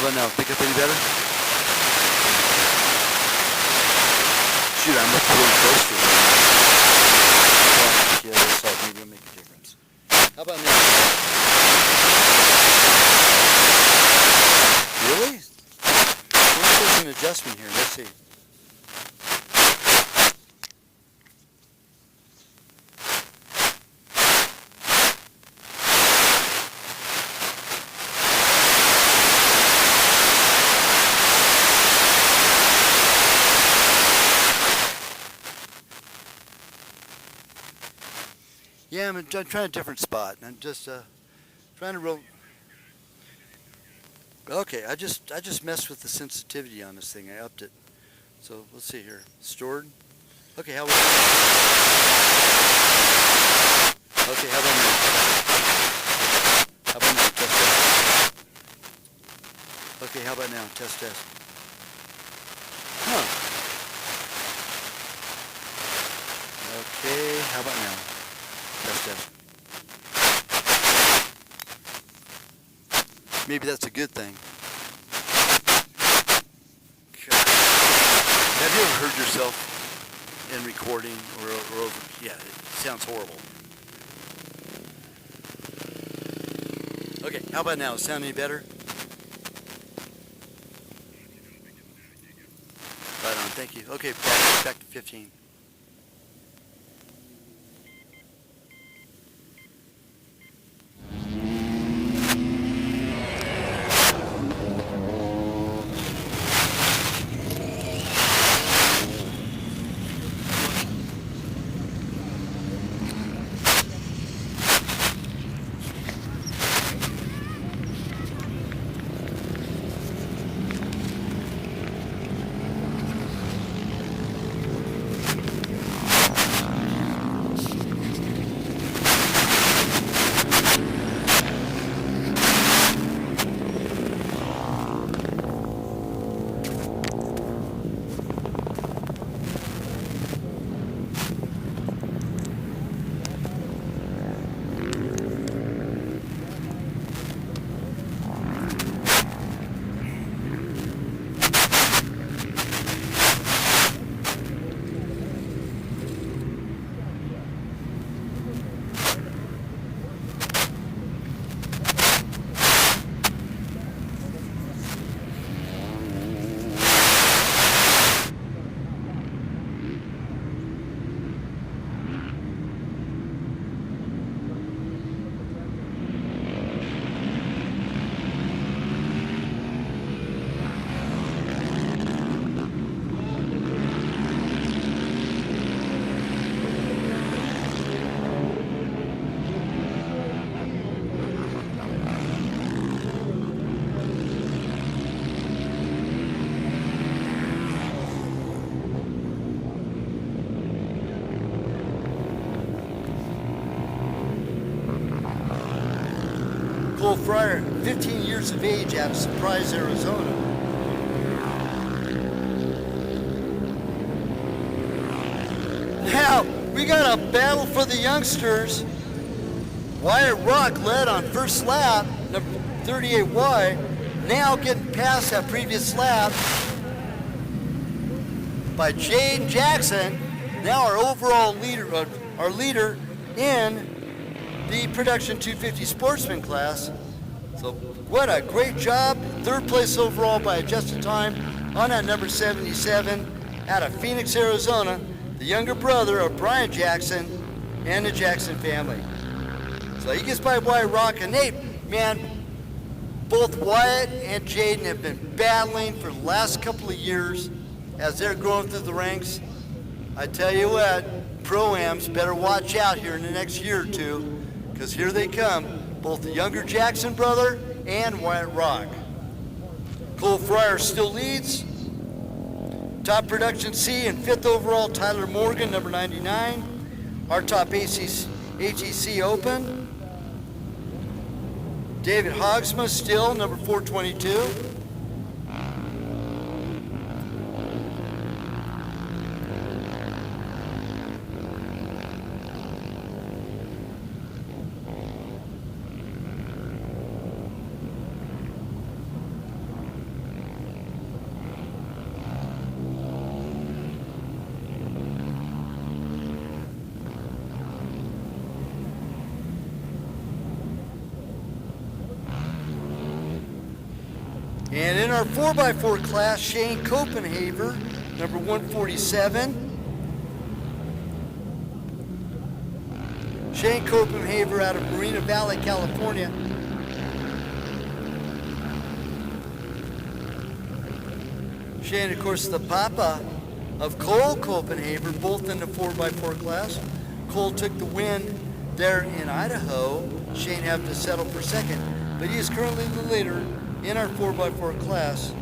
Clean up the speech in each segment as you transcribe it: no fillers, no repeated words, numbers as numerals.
about now? Pick up any better? Shoot, I'm up really close to it. Yeah, that's all. Maybe it'll make a difference. How about now? Really? There's an adjustment here. Let's see. Yeah, I'm trying a different spot. I'm just trying to roll. Okay, I just messed with the sensitivity on this thing. I upped it. So let's see here. Stored. Okay, how about okay, how about now? How about now? Test test. Okay, how about now? Test test. Huh. Okay, how about now? Test test. Maybe that's a good thing. God. Have you ever heard yourself in recording or over? Yeah, it sounds horrible. Okay, how about now? Sound any better? Right on, thank you. Okay, back to 15. Cole Fryer, 15 years of age out of Surprise, Arizona. Now, we got a battle for the youngsters. Wyatt Rock led on first lap, number 38Y, now getting past that previous lap by Jaden Jackson, now our overall leader, our leader in the Production 250 Sportsman class. So what a great job. Third place overall by adjusted time on that number 77 out of Phoenix, Arizona, the younger brother of Brian Jackson and the Jackson family. So he gets by Wyatt Rock, and they, man, both Wyatt and Jaden have been battling for the last couple of years as they're growing through the ranks. I tell you what, Pro-Ams better watch out here in the next year or two, because here they come, both the younger Jackson brother and Wyatt Rock. Cole Fryer still leads. Top Production C and 5th overall, Tyler Morgan, number 99. Our top ATC Open. David Hogsma still, number 422. And in our 4x4 class, Shane Copenhaver, number 147. Shane Copenhaver out of Marina Valley, California. Shane, of course, the papa of Cole Copenhaver, both in the 4x4 class. Cole took the win there in Idaho. Shane had to settle for second, but he is currently the leader in our 4x4 class.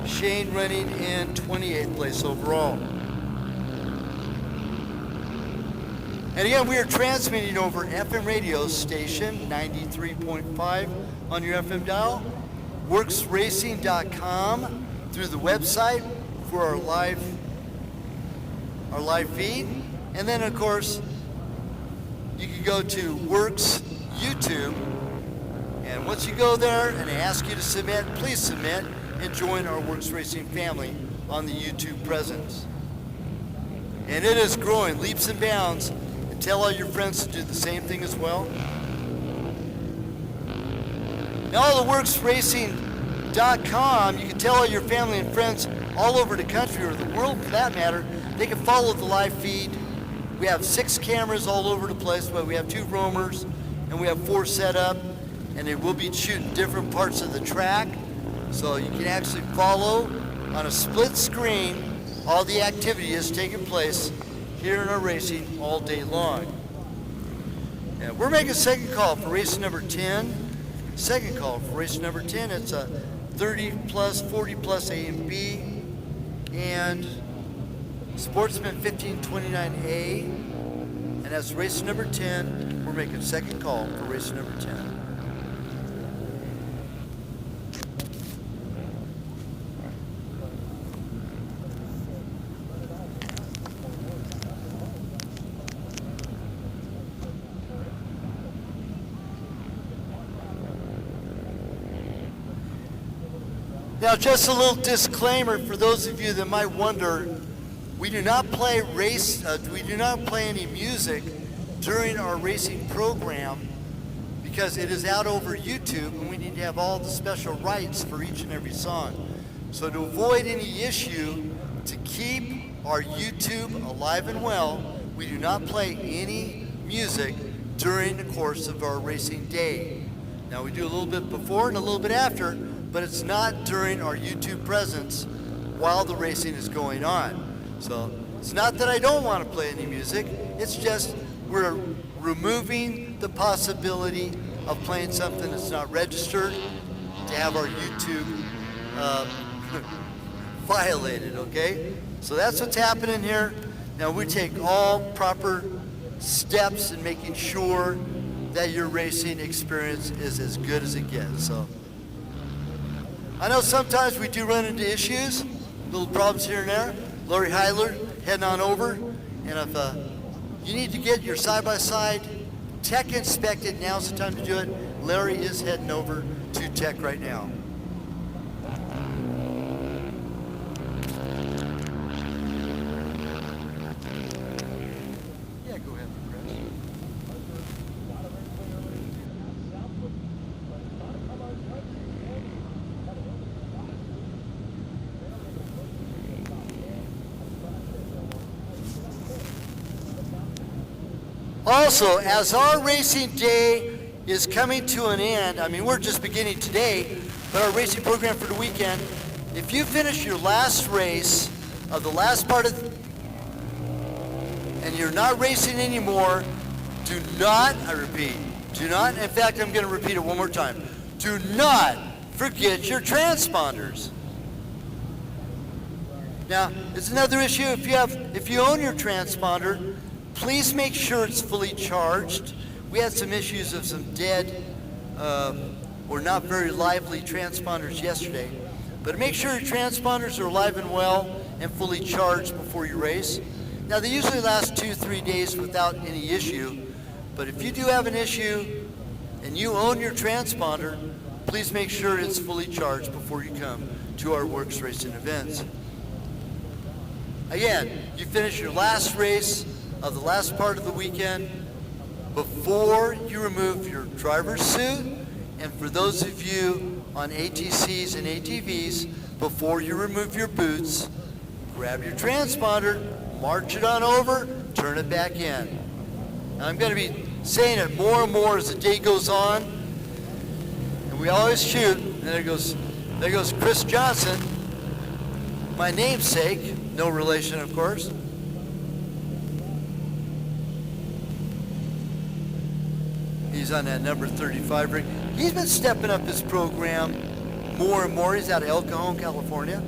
Shane running in 28th place overall. And again, we are transmitting over FM radio station 93.5 on your FM dial, WORCSRacing.com through the website for our live feed. And then, of course, you can go to WORCS YouTube. And once you go there and they ask you to submit, please submit and join our WORCS Racing family on the YouTube presence. And it is growing leaps and bounds. And tell all your friends to do the same thing as well. Now, the WORCSRacing.com, you can tell all your family and friends all over the country, or the world for that matter, they can follow the live feed. We have 6 cameras all over the place, but we have 2 roamers, and we have 4 set up, and they will be shooting different parts of the track. So you can actually follow on a split screen all the activity is taking place here in our racing all day long. And we're making second call for race number 10. Second call for race number 10. It's a 30 plus, 40 plus A and B, and Sportsman 1529A, and that's race number 10. We're making second call for race number 10. Now, just a little disclaimer for those of you that might wonder, we do not play any music during our racing program because it is out over YouTube and we need to have all the special rights for each and every song. So to avoid any issue, to keep our YouTube alive and well, we do not play any music during the course of our racing day. Now, we do a little bit before and a little bit after, but it's not during our YouTube presence while the racing is going on. So it's not that I don't want to play any music, it's just we're removing the possibility of playing something that's not registered to have our YouTube violated, okay? So that's what's happening here. Now we take all proper steps in making sure that your racing experience is as good as it gets. So I know sometimes we do run into issues, little problems here and there. Larry Heiler heading on over, and if you need to get your side-by-side tech inspected, now's the time to do it. Larry is heading over to tech right now. Yeah, go ahead, Chris. Also, as our racing day is coming to an end, I mean, we're just beginning today, but our racing program for the weekend, if you finish your last race of the last part of, and you're not racing anymore, do not, I repeat, do not, in fact, I'm going to repeat it one more time, do not forget your transponders. Now, it's another issue if you own your transponder, please make sure it's fully charged. We had some issues of some dead or not very lively transponders yesterday. But make sure your transponders are alive and well and fully charged before you race. Now, they usually last 2-3 days without any issue. But if you do have an issue and you own your transponder, please make sure it's fully charged before you come to our WORCS Racing events. Again, you finish your last race of the last part of the weekend before you remove your driver's suit, and for those of you on ATCs and ATVs before you remove your boots. Grab your transponder, march it on over, turn it back in. Now, I'm going to be saying it more and more as the day goes on, and we always shoot. And there goes Chris Johnson, my namesake, no relation, of course. He's on that number 35 rig. He's been stepping up his program more and more. He's out of El Cajon, California.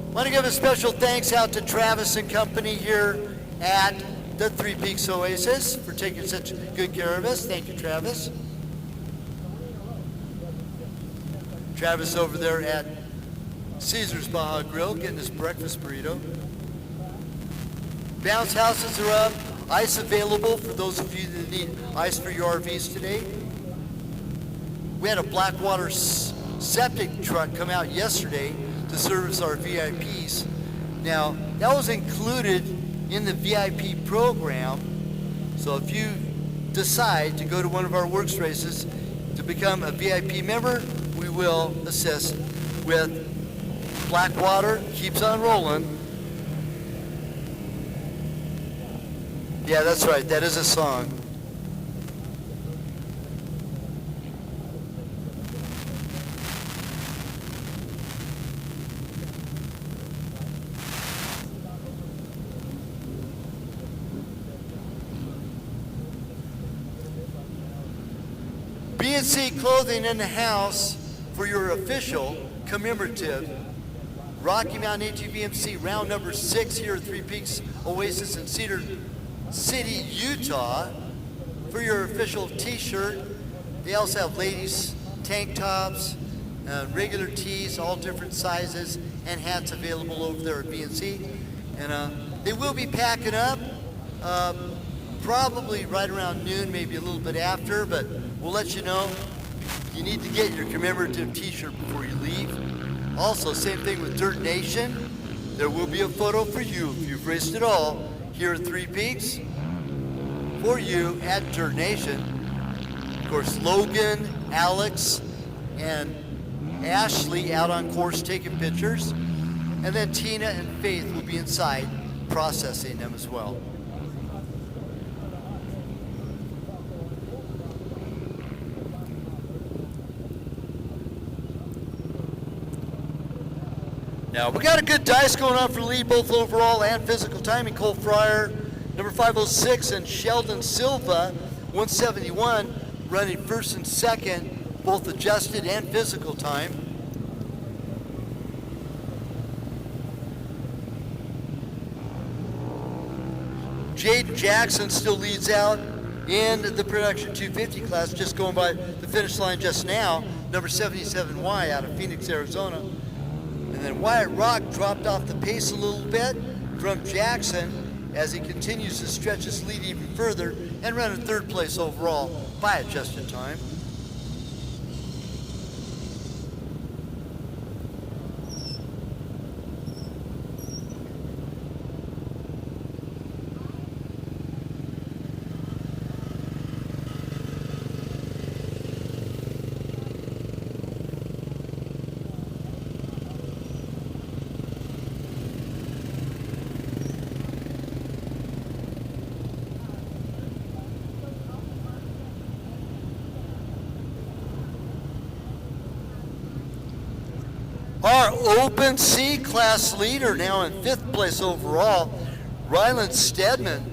I want to give a special thanks out to Travis and company here at the Three Peaks Oasis for taking such good care of us. Thank you, Travis. Travis over there at Caesar's Baja Grill getting his breakfast burrito. Bounce houses are up. Ice available for those of you that need ice for your RVs today. We had a Blackwater septic truck come out yesterday to service our VIPs. Now, that was included in the VIP program. So if you decide to go to one of our WORCS races to become a VIP member, we will assist with Blackwater Keeps on Rolling. Yeah, that's right. That is a song. B&C Clothing in the house for your official commemorative Rocky Mountain ATV MC round number 6 here at Three Peaks Oasis in Cedar City, Utah, for your official t-shirt. They also have ladies tank tops, regular tees, all different sizes, and hats available over there at B&C. And they will be packing up probably right around noon, maybe a little bit after, but we'll let you know. You need to get your commemorative t-shirt before you leave. Also, same thing with Dirt Nation. There will be a photo for you if you've raced it all here at Three Peaks for you at Dirt Nation. Of course, Logan, Alex, and Ashley out on course taking pictures. And then Tina and Faith will be inside processing them as well. Now, we got a good dice going on for the lead, both overall and physical timing. Cole Fryer, number 506, and Sheldon Silva, 171, running first and second, both adjusted and physical time. Jaden Jackson still leads out in the production 250 class, just going by the finish line just now, number 77Y out of Phoenix, Arizona. And then Wyatt Rock dropped off the pace a little bit from Jackson as he continues to stretch his lead even further and run in third place overall by adjusted time. Our Open C class leader now in 5th place overall, Ryland Stedman.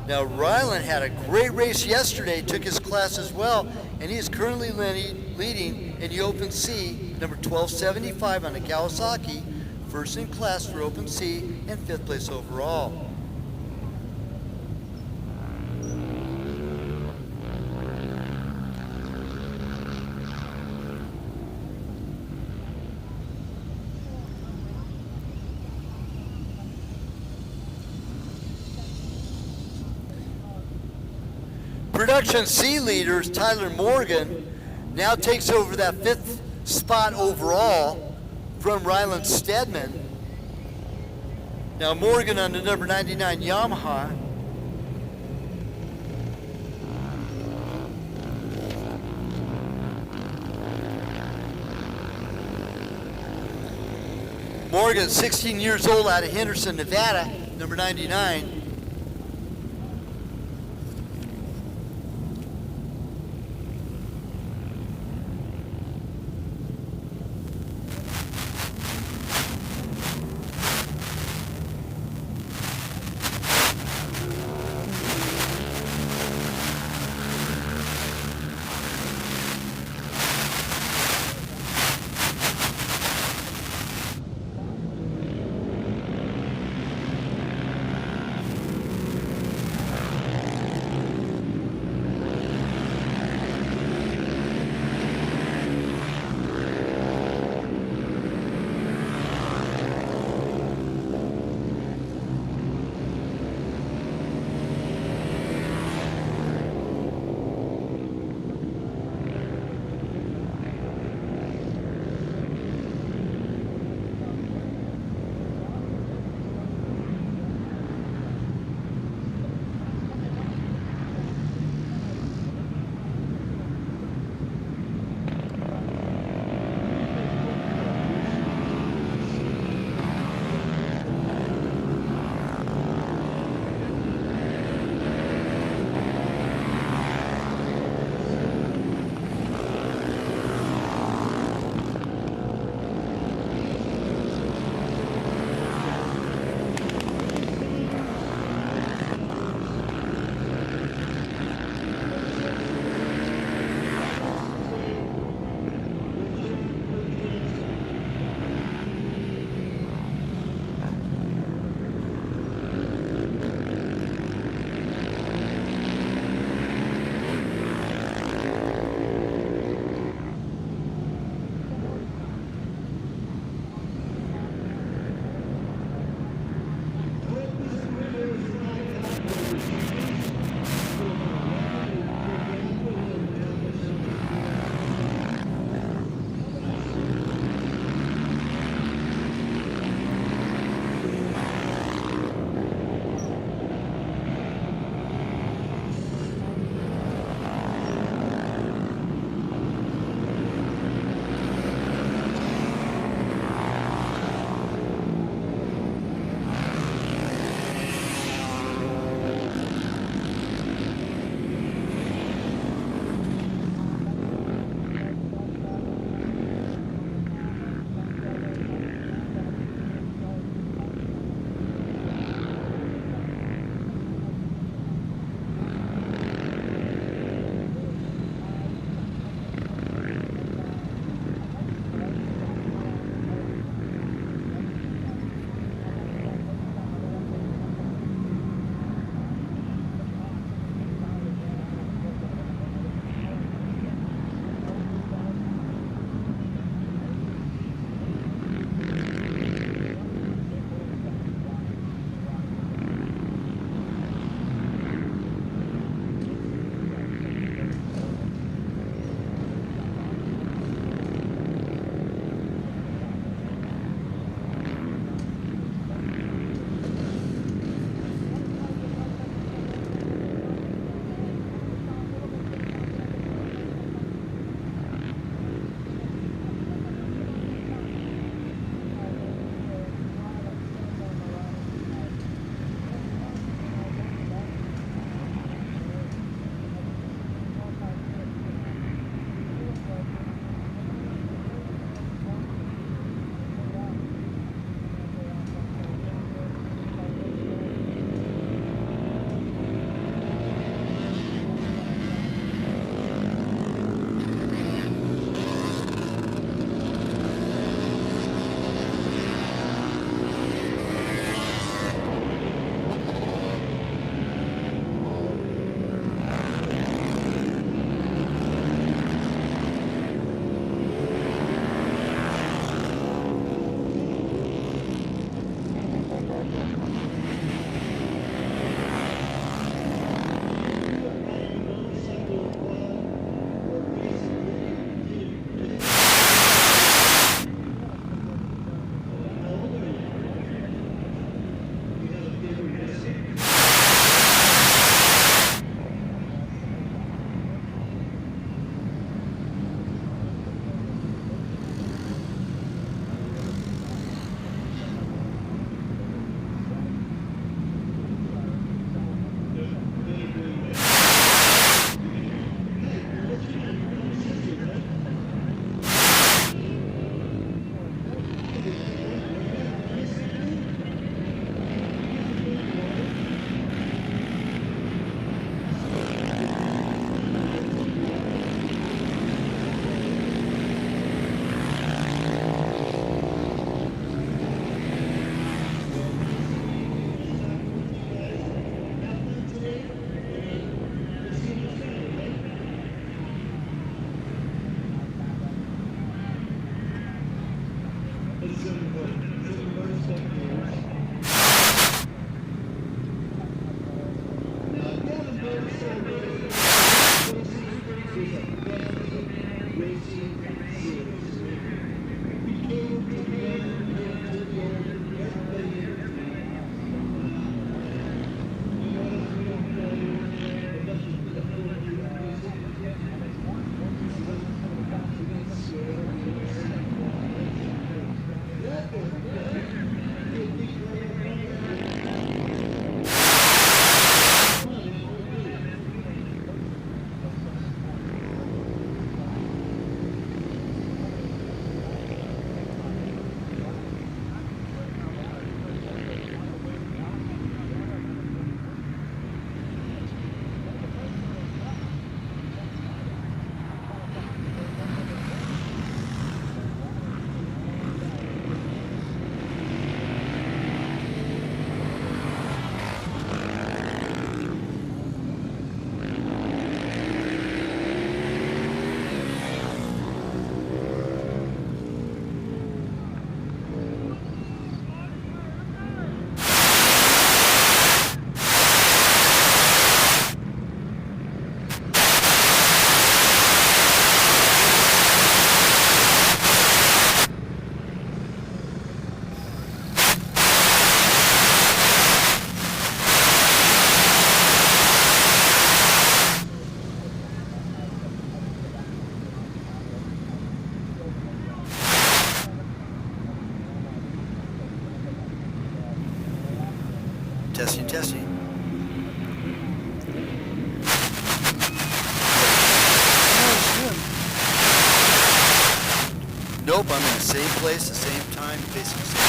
Now Ryland had a great race yesterday, took his class as well, and he is currently leading in the Open C, number 1275 on the Kawasaki, first in class for Open C and 5th place overall. Production C leaders, Tyler Morgan, now takes over that 5th spot overall from Ryland Stedman. Now Morgan on the number 99 Yamaha. Morgan, 16 years old, out of Henderson, Nevada, number 99. Testing, testing. Nope, I'm in the same place, the same time, facing the same.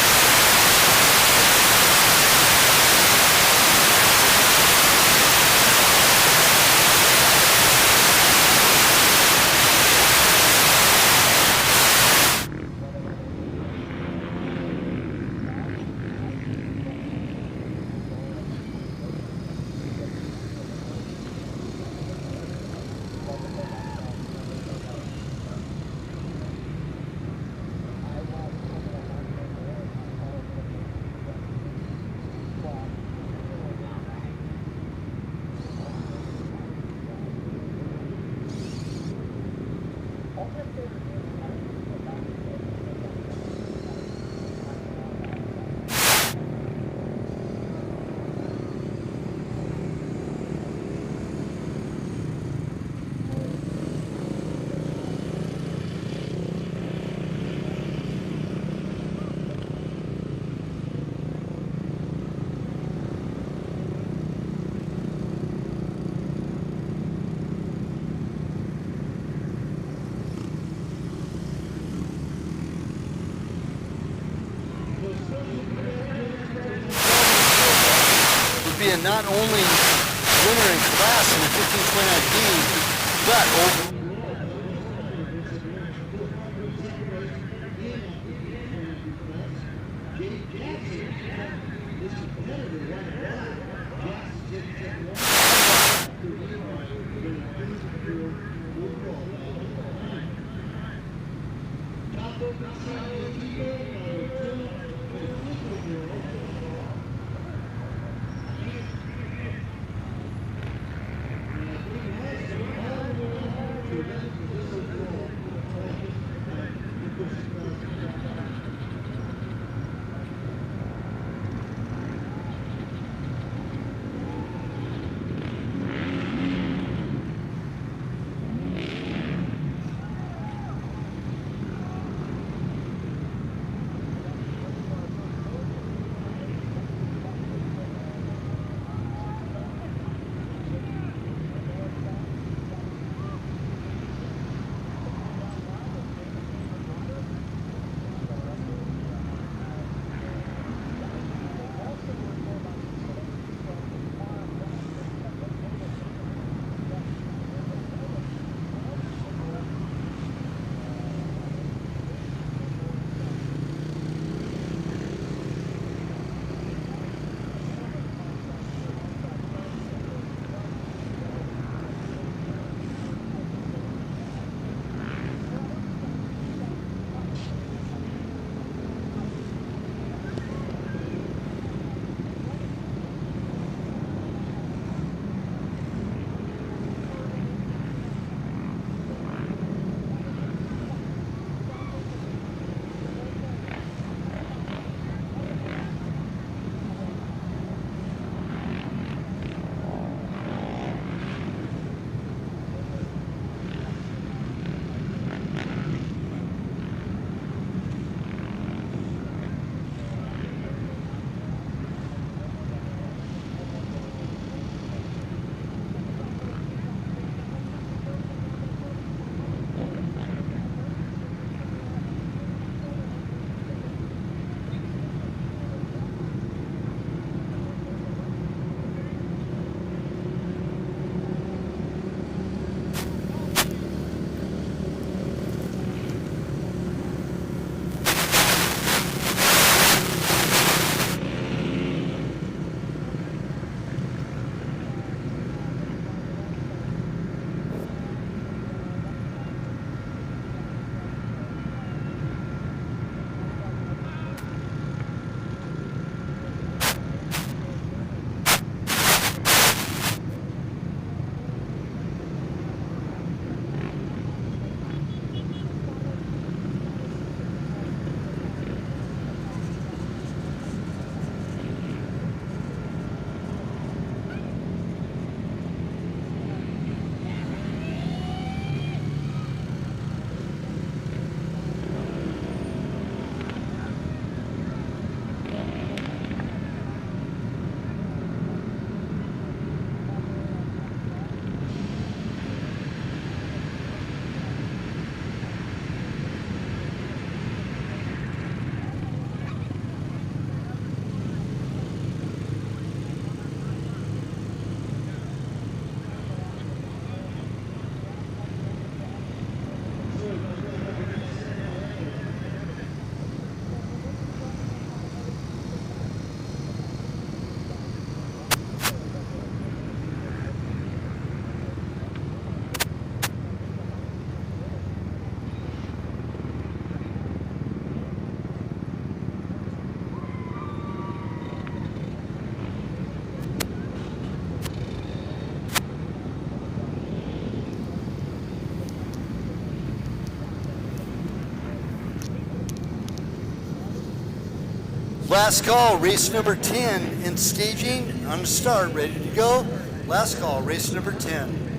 Being not only winner in class in the 1529B, but over. Last call, race number 10 in staging, on the start, ready to go. Last call, race number 10.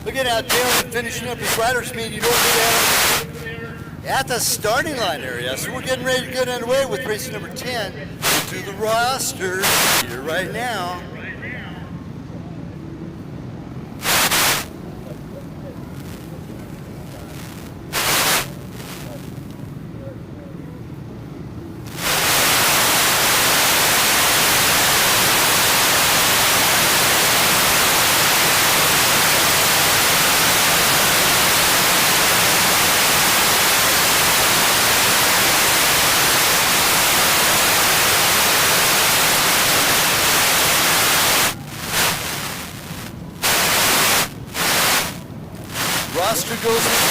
Look at how Dylan finishing up his rider's meeting over there at the starting line area. So we're getting ready to get underway with race number 10 to the roster here right now. Here goes the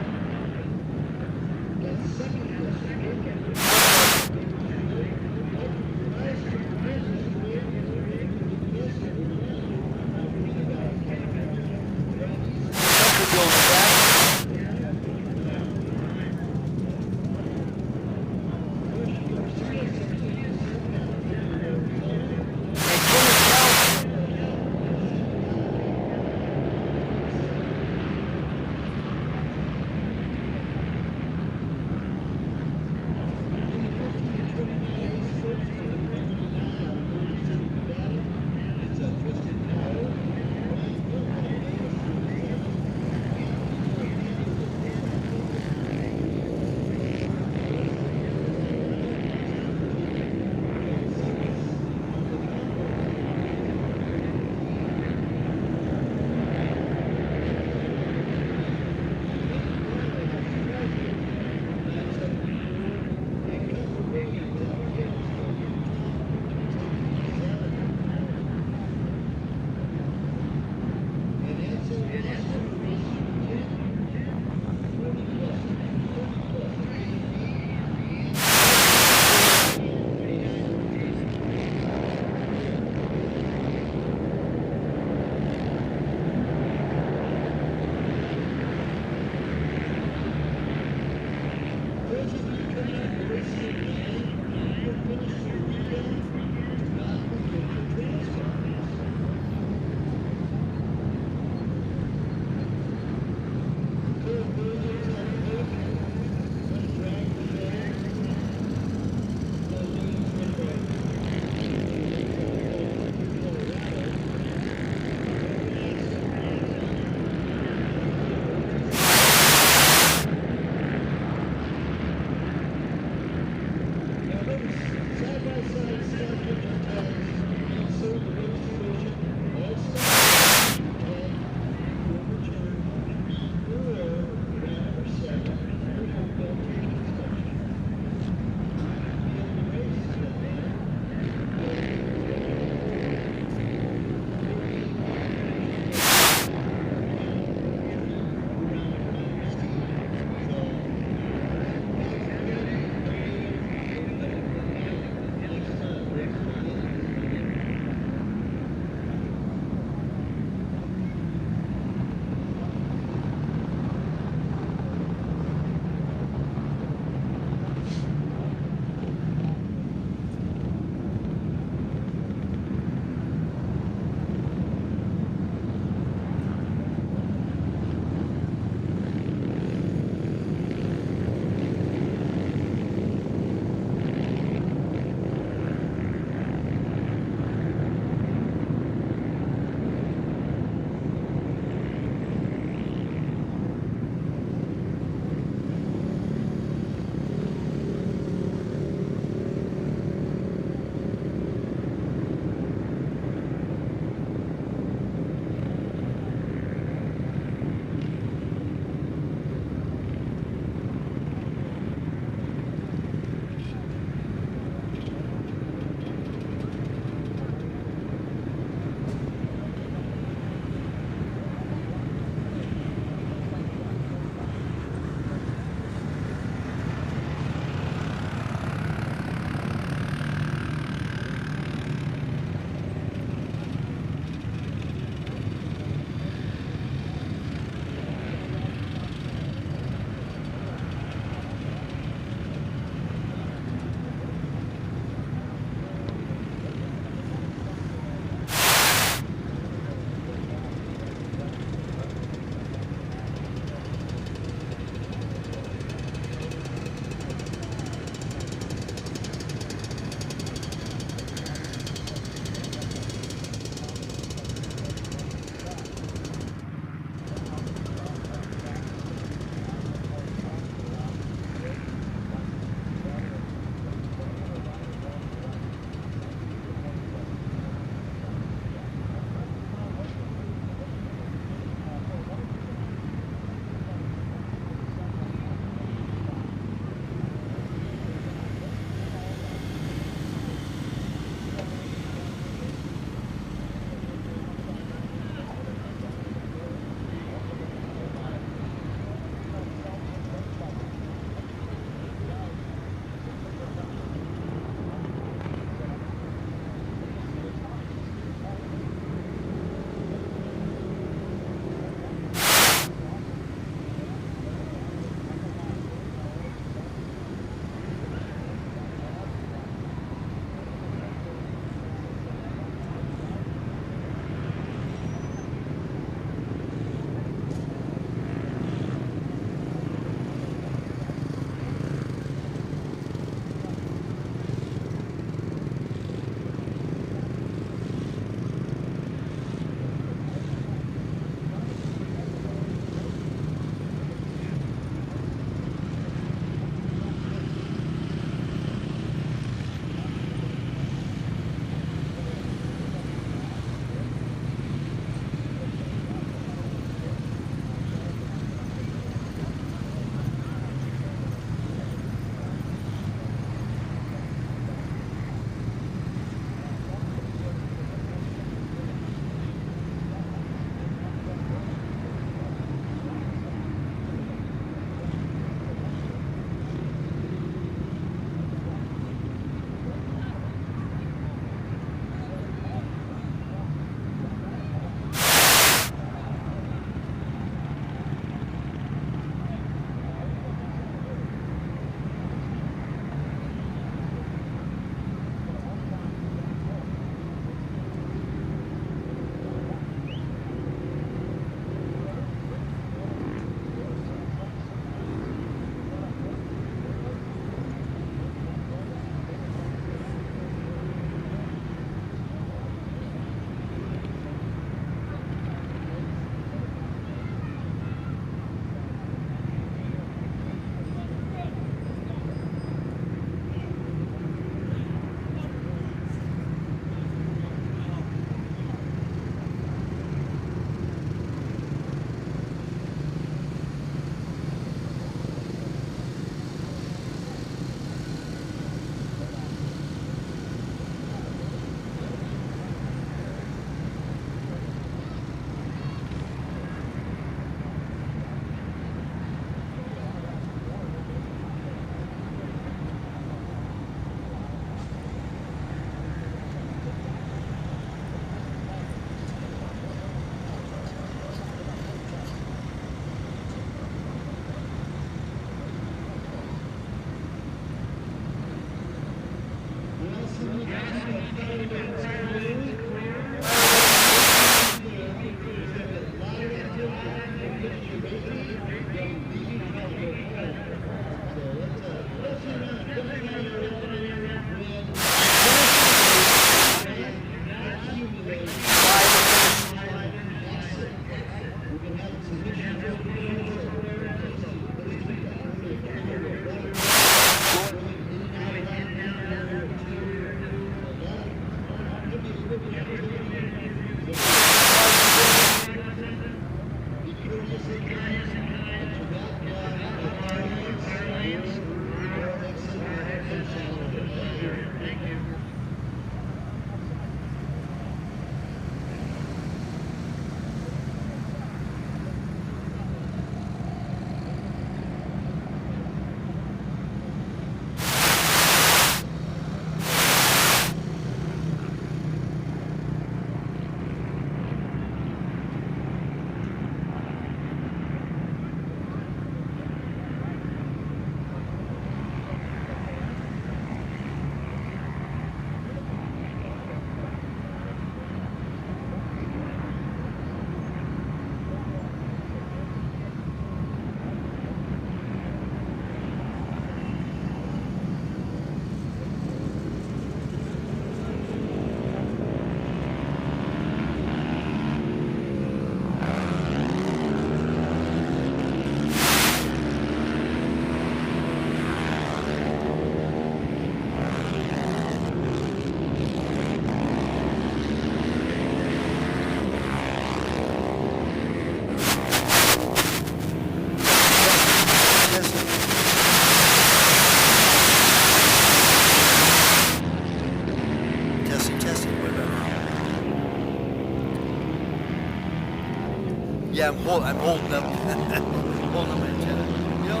Yeah, I'm holding up, holding up my antenna. You know,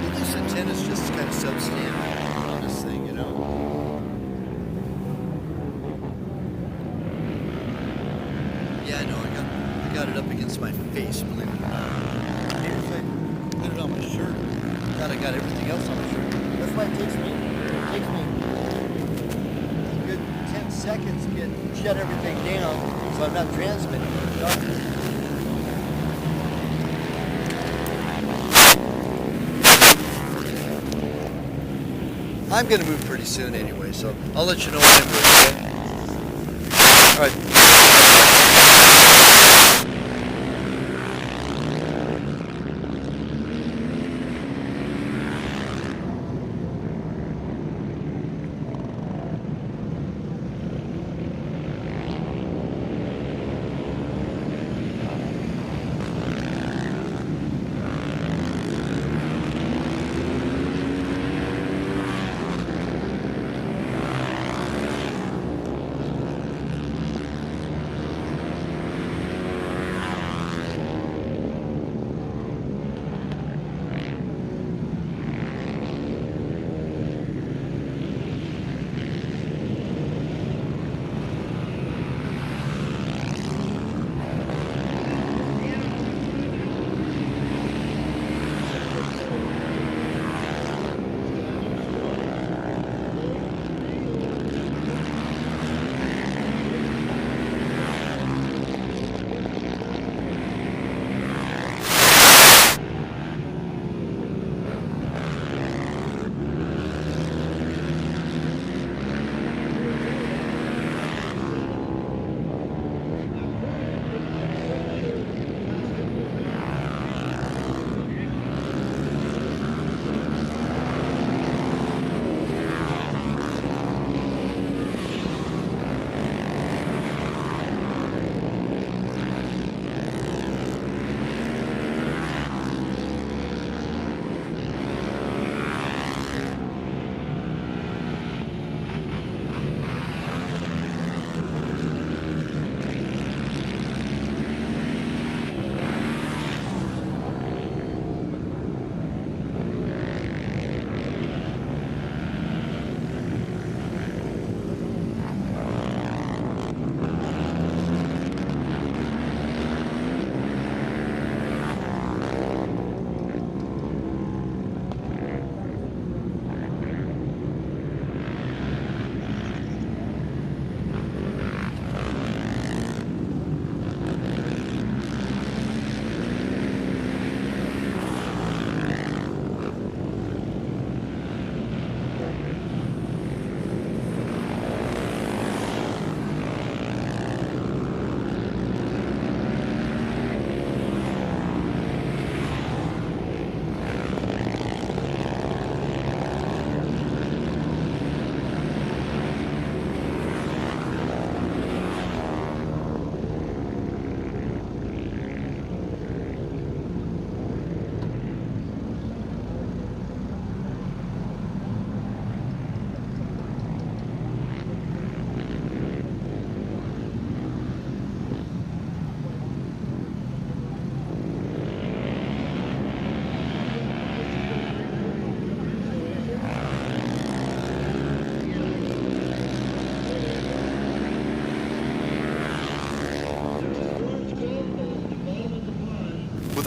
maybe this antenna's just kind of substandard on this thing, you know. Yeah, I know. I got it up against my face, believe it or not. Maybe if I put it on my shirt, I thought I got everything else on my shirt. That's why it takes me a good 10 seconds to shut everything down, so I'm not transmitting nothing. I'm going to move pretty soon anyway, so I'll let you know when I'm moving, okay? All right.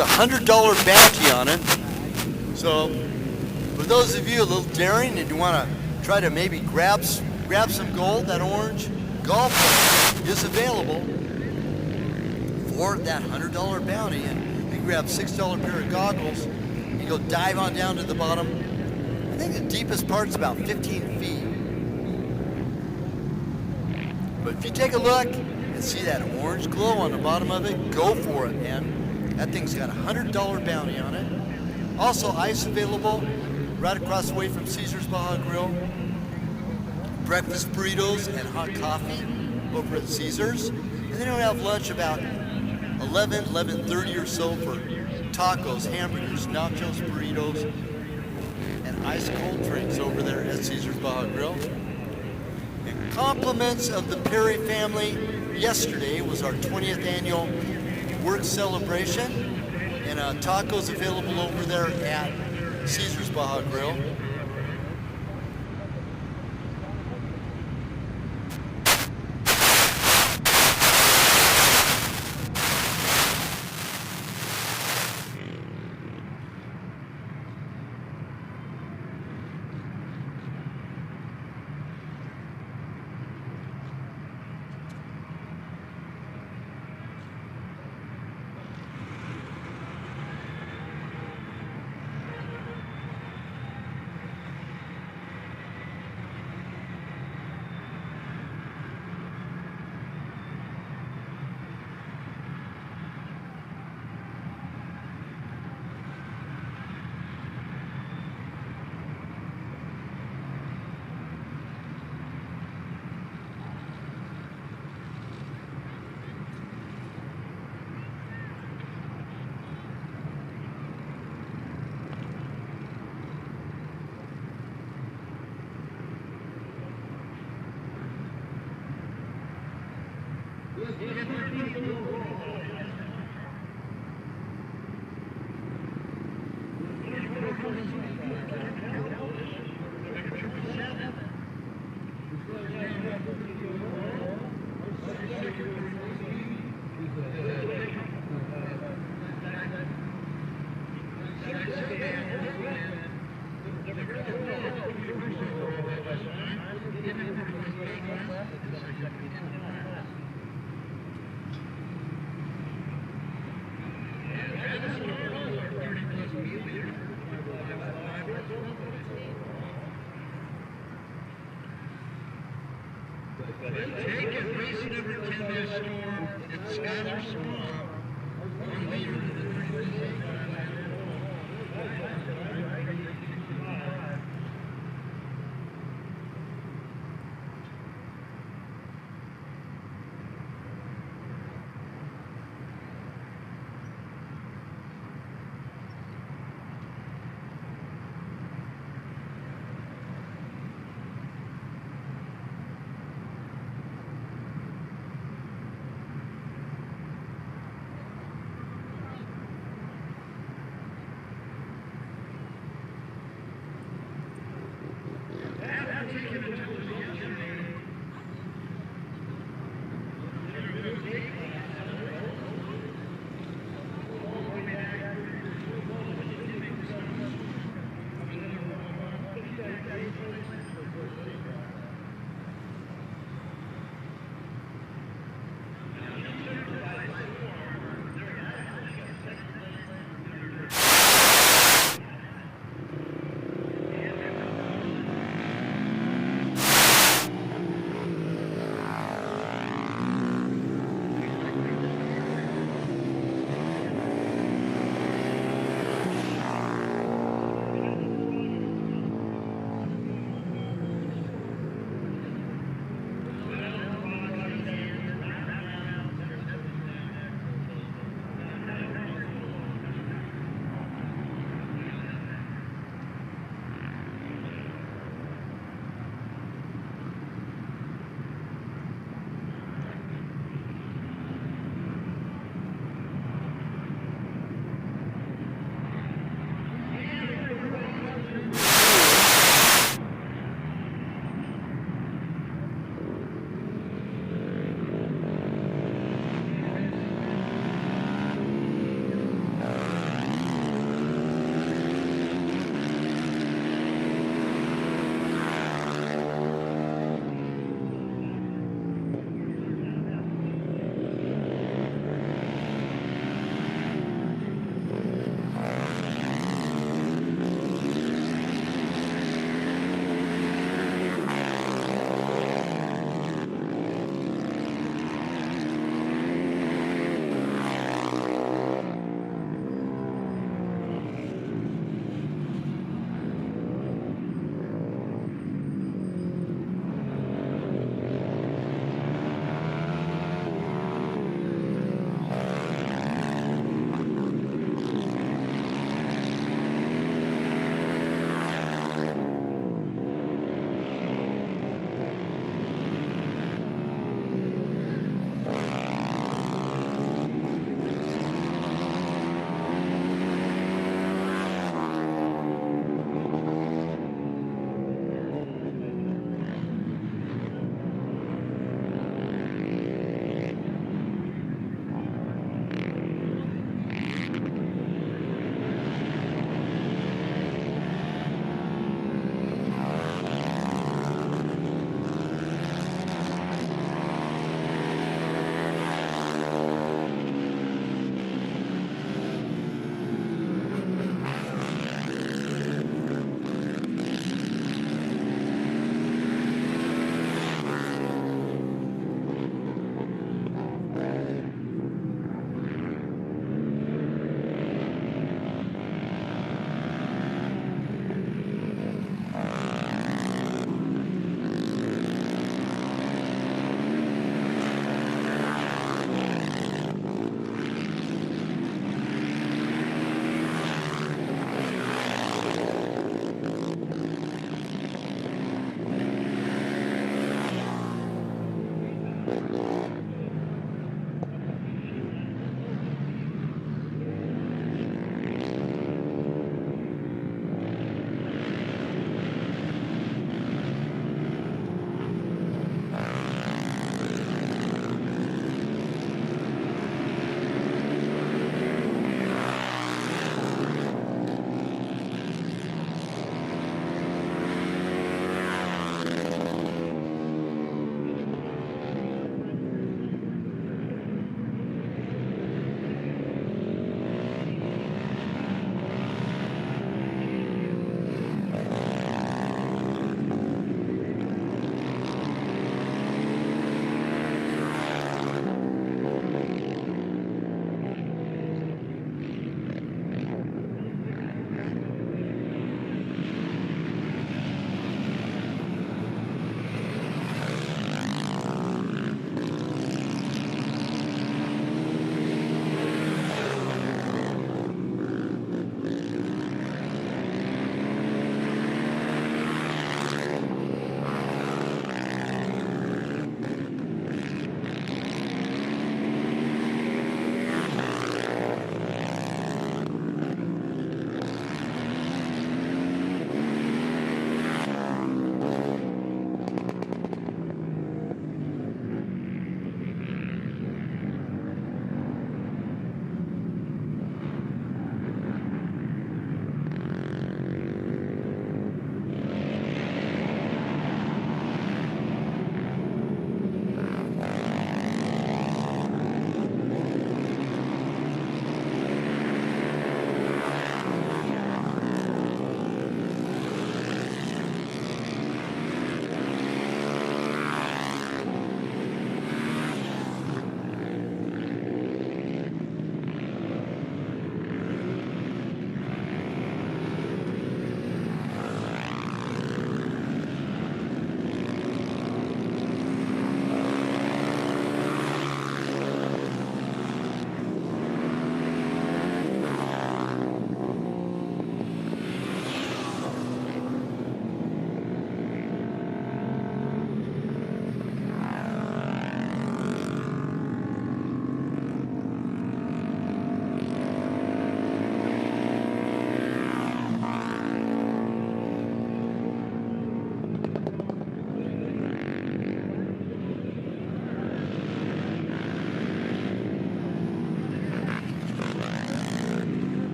with a $100 bounty on it. So for those of you a little daring and you want to try to maybe grab some gold, that orange golf ball is available for that $100 bounty, and you can grab $6 pair of goggles and go dive on down to the bottom. I think the deepest part's about 15 feet. But if you take a look and see that orange glow on the bottom of it, go for it, man. That thing's got a $100 bounty on it. Also, ice available right across the way from Caesar's Baja Grill. Breakfast burritos and hot coffee over at Caesar's. And then we'll have lunch about 11:30 or so for tacos, hamburgers, nachos, burritos, and ice cold drinks over there at Caesar's Baja Grill. And compliments of the Perry family. Yesterday was our 20th annual WORCS celebration, and tacos available over there at Caesar's Baja Grill. Take it, race number 10 this storm, it's SXS Swamp, 1 liter.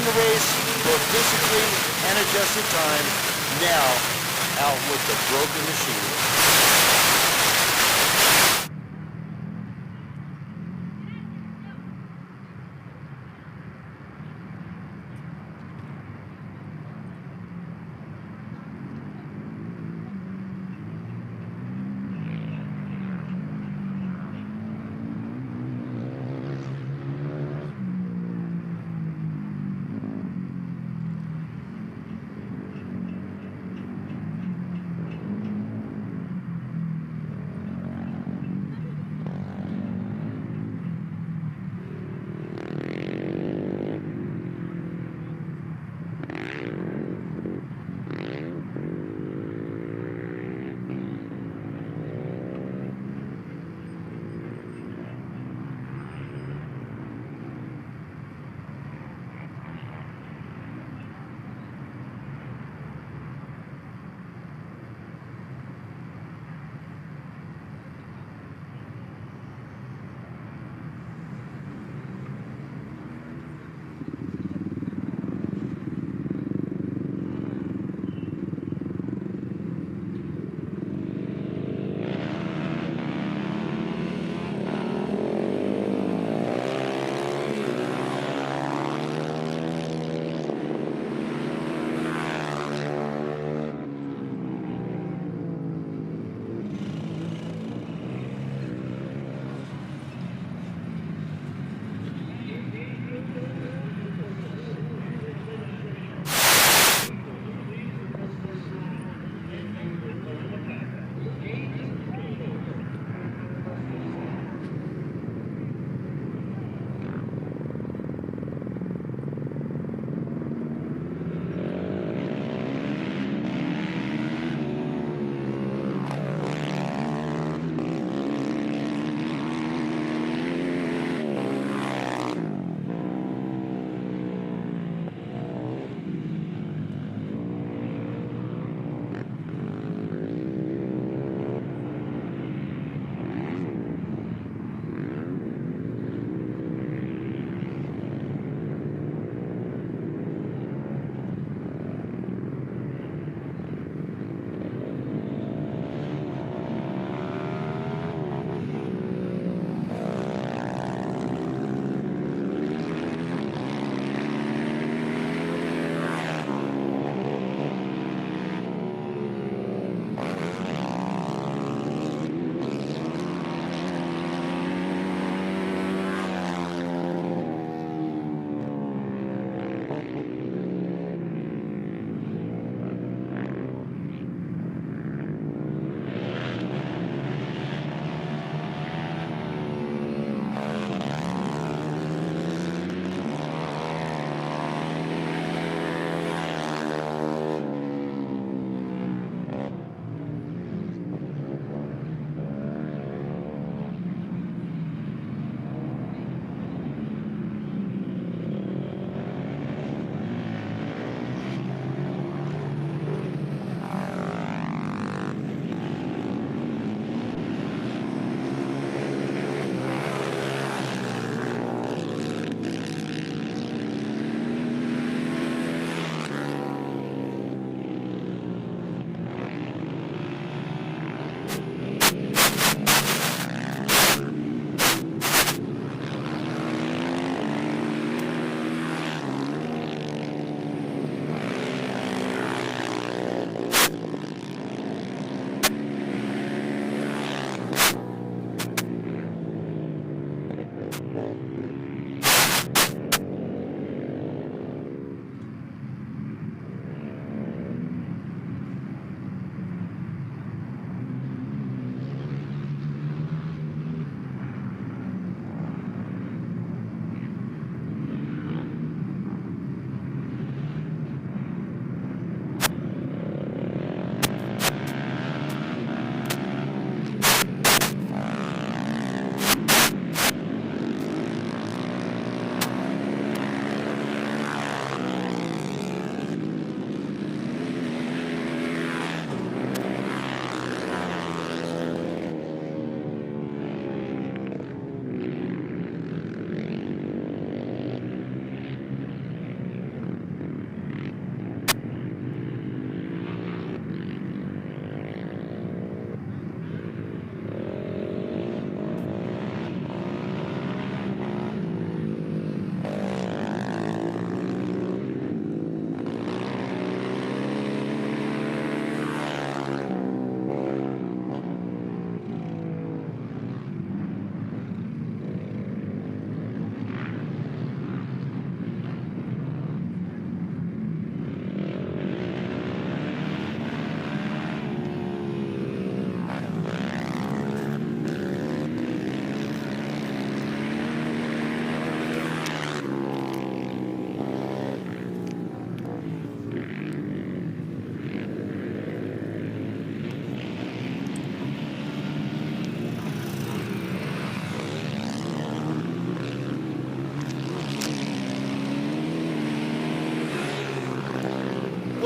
the race, both physically and adjusted time, now out with the broken machine.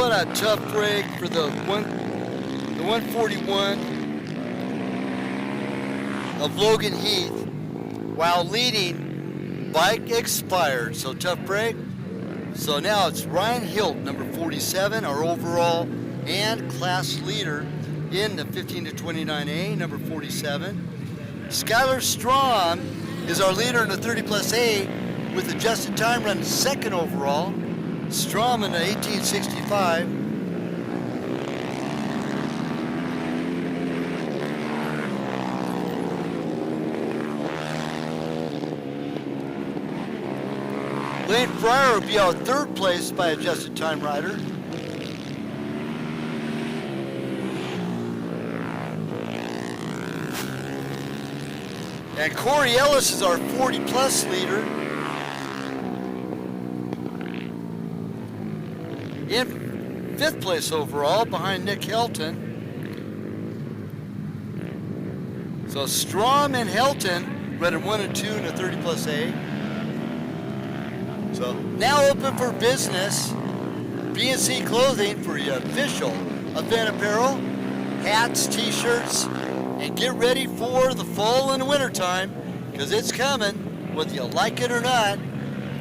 pulling a tough break for the 141 of Logan Heath while leading Bike Expired. So tough break. So now it's Ryan Hilt, number 47, our overall and class leader in the 15 to 29A, number 47. Skylar Strom is our leader in the 30 plus A with adjusted time run second overall. Strom in the 1865. Lane Fryer will be our third place by adjusted time rider. And Corey Ellis is our 40 plus leader. In fifth place overall behind Nick Helton. So Strom and Helton running 1 and 2 in the 30 plus A. So now open for business. BNC Clothing for your official event apparel, hats, t-shirts, and get ready for the fall and winter time because it's coming, whether you like it or not.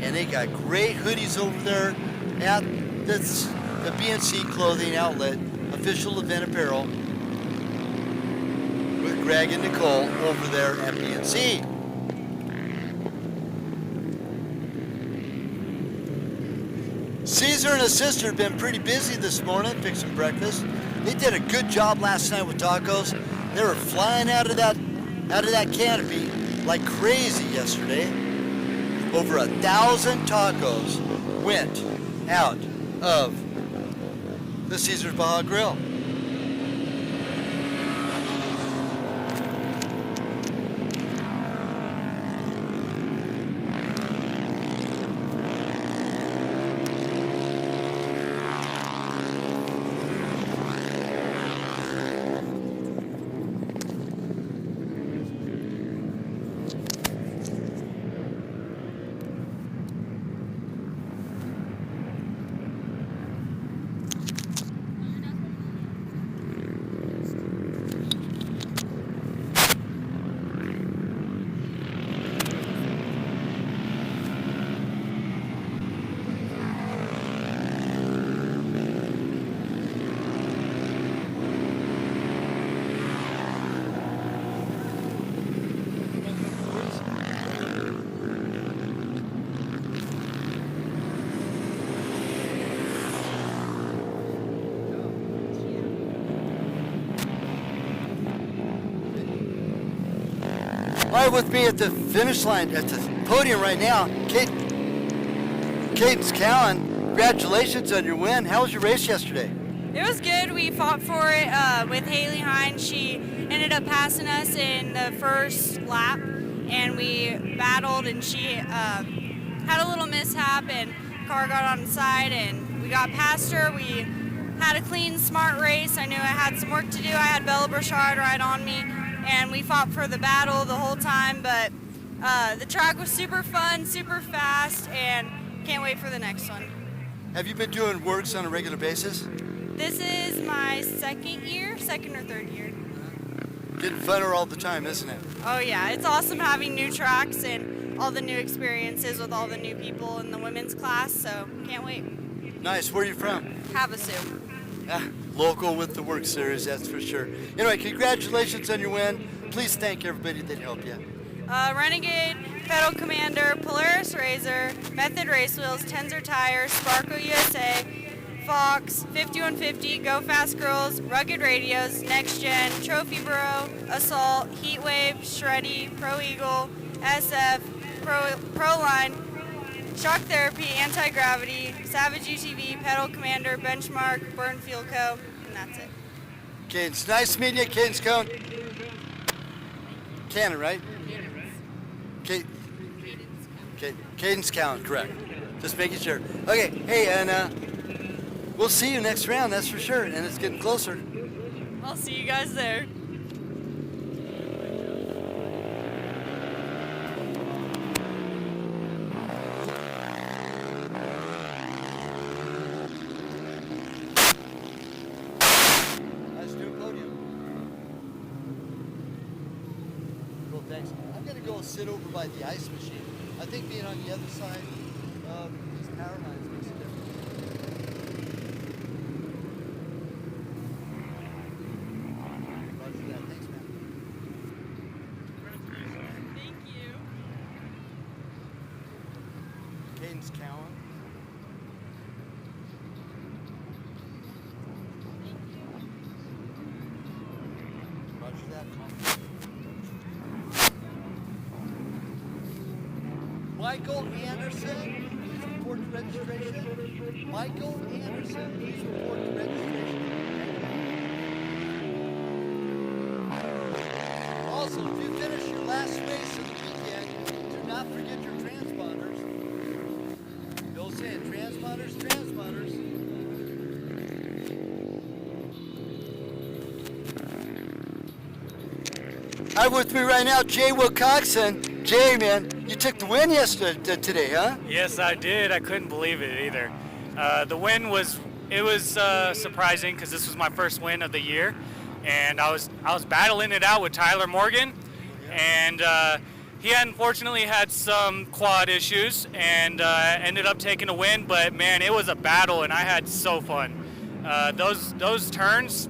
And they got great hoodies over there at the BNC Clothing outlet, official event apparel, with Greg and Nicole over there at BNC. Caesar and his sister have been pretty busy this morning fixing breakfast. They did a good job last night with tacos. They were flying out of that canopy like crazy yesterday. Over 1,000 tacos went out of the Caesar's Baja Grill. Right with me at the finish line, at the podium right now, Cadence Cowan. Congratulations on your win. How was your race yesterday? It was good. We fought for it with Haley Hines. She ended up passing us in the first lap, and we battled, and she had a little mishap, and car got on the side, and we got past her. We had a clean, smart race. I knew I had some work to do. I had Bella Burchard right on me, and we fought for the battle the whole time, but the track was super fun, super fast, and can't wait for the next one. Have you been doing WORCS on a regular basis? This is my second or third year. Getting funner all the time, isn't it? Oh yeah, it's awesome having new tracks and all the new experiences with all the new people in the women's class, so can't wait. Nice. Where are you from? Havasu. Local with the WORCS series, that's for sure. Anyway, congratulations on your win. Please thank everybody that helped you. Renegade, Pedal Commander, Polaris Razor, Method Race Wheels, Tenzer Tires, Sparco USA, Fox, 5150, Go Fast Girls, Rugged Radios, Next Gen, Trophy Bro, Assault, Heatwave, Shreddy, Pro Eagle, SF, Proline, Shock Therapy, Anti-Gravity, Savage UTV, Pedal Commander, Benchmark, Burn Fuel Co., and that's it. Cadence, nice meeting you, Cadence Cone. Cannon, right? Cadence Cowan, correct. Just making sure. Okay, hey, and we'll see you next round, that's for sure, and it's getting closer. I'll see you guys there. sit over by the ice machine. I think being on the other side of these power lines makes a difference. Roger that. Thanks, man. Thank you. Cadence Cowan. Roger that. Michael Anderson, please report to registration. Michael Anderson, please report to registration. Also, if you finish your last race of the weekend, do not forget your transponders. Bill's saying transponders, transponders. I have with me right now Jay Wilcoxon. Jay, man, you took the win today, huh? Yes, I did. I couldn't believe it either. The win was surprising because this was my first win of the year, and I was battling it out with Tyler Morgan, and he unfortunately had some quad issues and ended up taking a win. But man, it was a battle, and I had so fun. Those turns,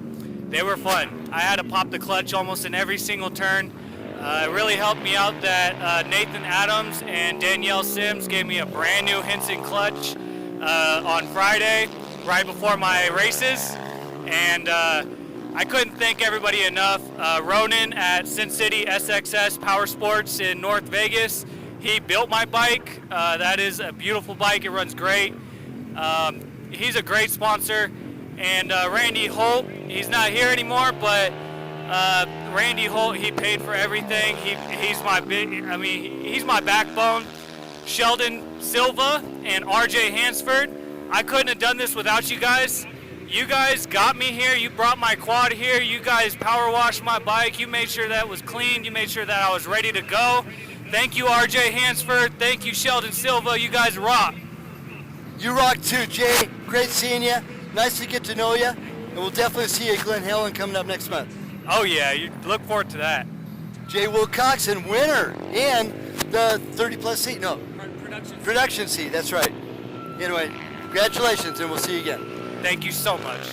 they were fun. I had to pop the clutch almost in every single turn. It really helped me out that Nathan Adams and Danielle Sims gave me a brand new Hinson clutch on Friday, right before my races. And I couldn't thank everybody enough. Ronan at Sin City SXS Power Sports in North Vegas, he built my bike. That is a beautiful bike. It runs great. He's a great sponsor. And Randy Holt, he's not here anymore, but Randy Holt, he paid for everything. He's my backbone. Sheldon Silva and RJ Hansford, I couldn't have done this without you guys. You guys got me here. You brought my quad here. You guys power washed my bike. You made sure that it was clean. You made sure that I was ready to go. Thank you, RJ Hansford. Thank you, Sheldon Silva. You guys rock. You rock too, Jay. Great seeing you. Nice to get to know you. And we'll definitely see you at Glen Helen coming up next month. Oh yeah, you look forward to that. Jay Wilcoxon, winner in the 30-plus seat. No, production seat. That's right. Anyway, congratulations, and we'll see you again. Thank you so much.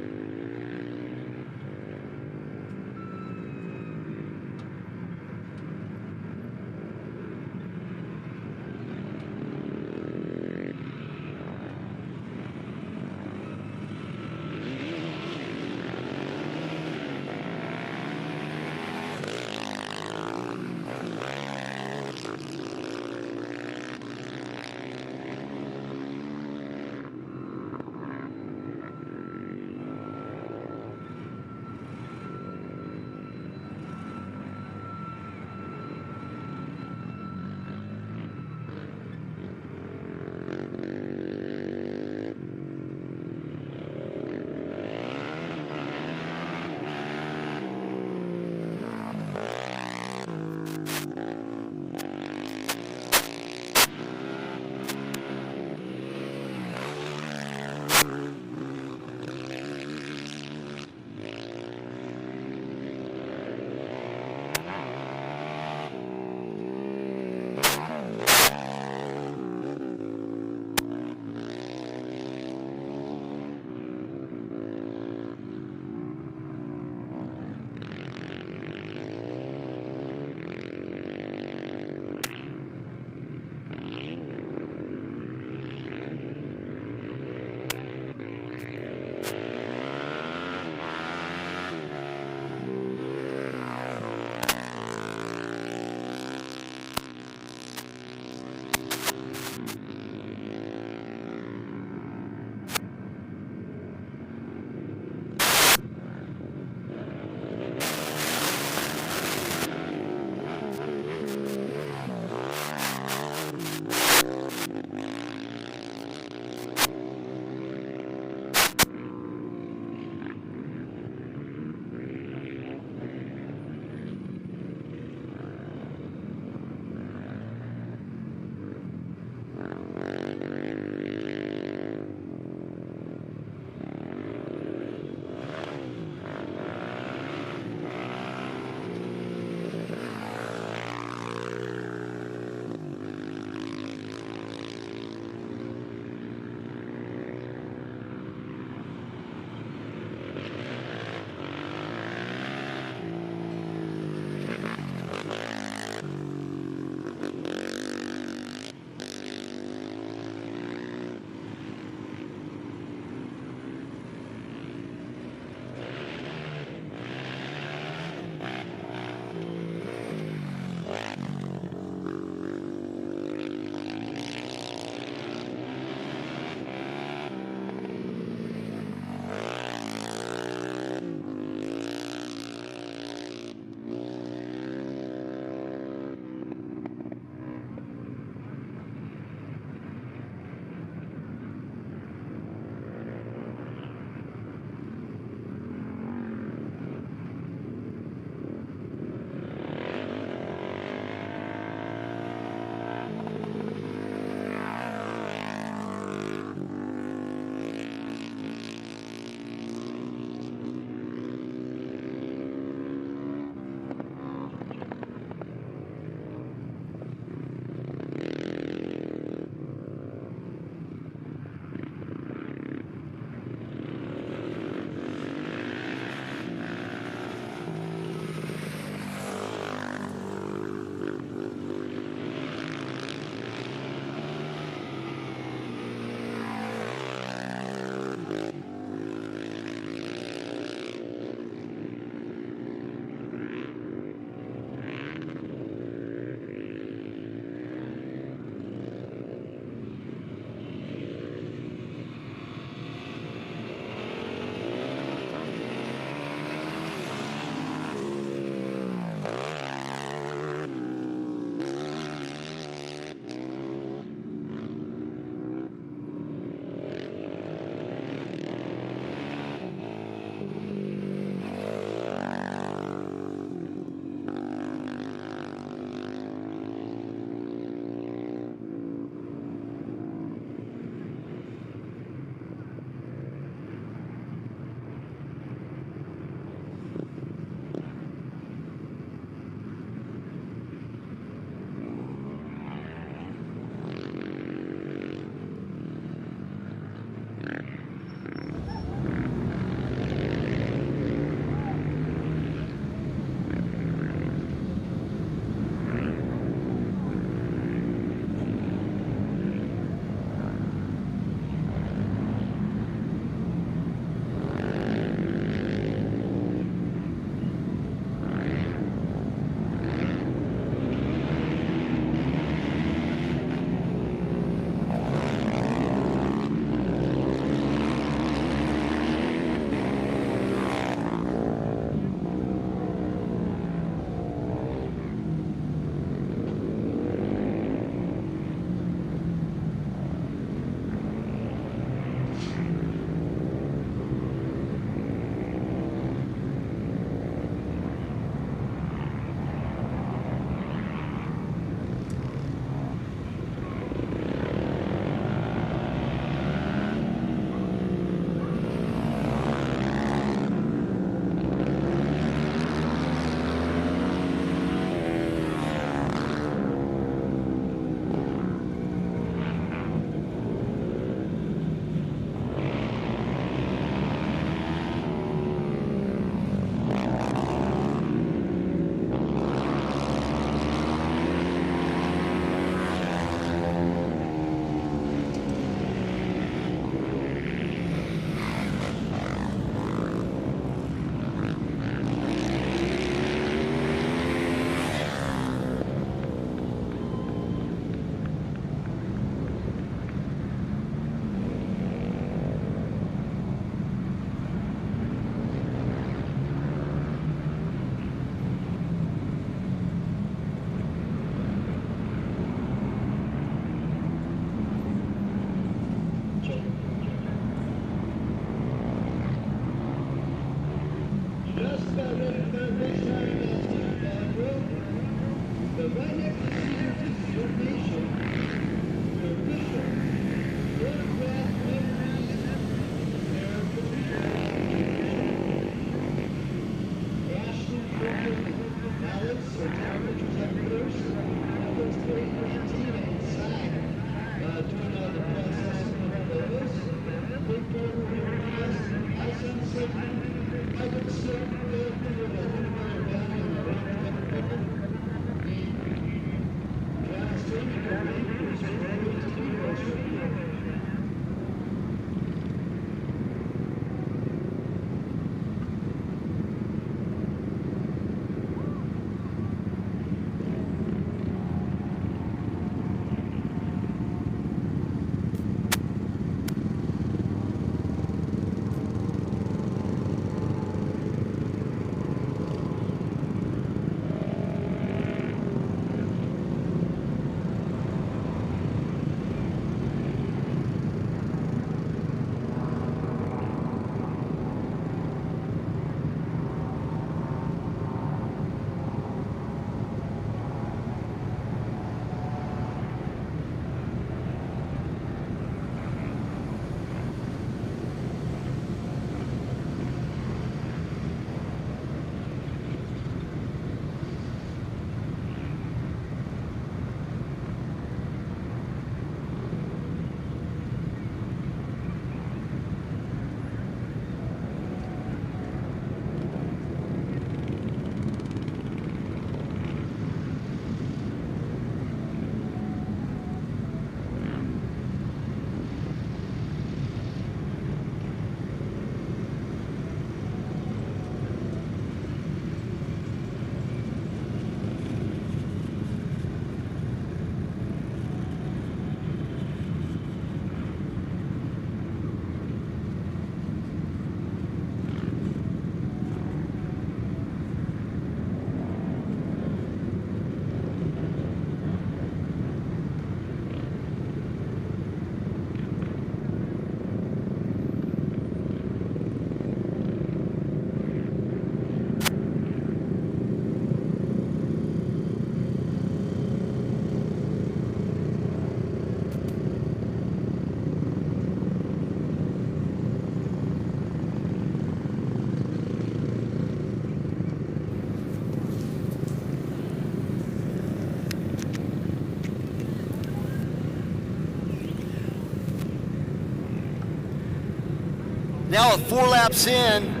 Now with 4 laps in,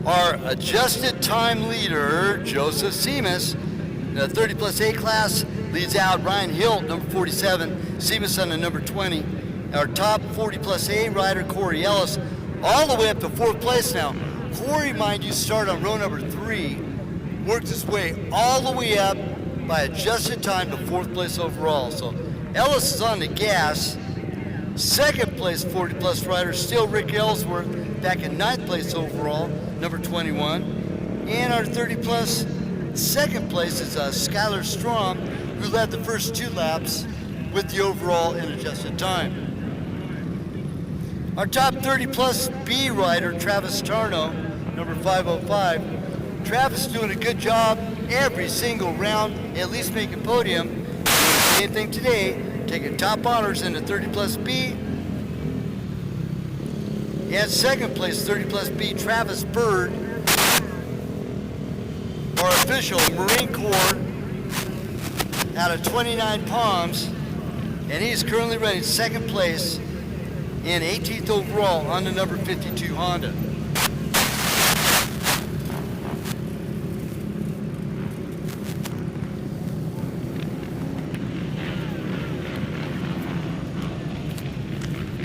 our adjusted time leader, Joseph Seamus, in the 30 plus A class, leads out Ryan Hilt, number 47, Seamus on the number 20. Our top 40 plus A rider, Corey Ellis, all the way up to 4th place now. Corey, mind you, started on row number 3, worked his way all the way up by adjusted time to 4th place overall. So Ellis is on the gas. 2nd place 40 plus rider, still Rick Ellsworth, back in 9th place overall, number 21. And our 30 plus 2nd place is Skylar Strom, who led the first 2 laps with the overall and adjusted time. Our top 30 plus B rider, Travis Tarno, number 505. Travis doing a good job every single round, at least making podium. Same thing today, taking top honors in the 30 plus B. And 2nd place 30 plus B, Travis Bird, our official Marine Corps out of 29 Palms, and he's currently running 2nd place and 18th overall on the number 52 Honda.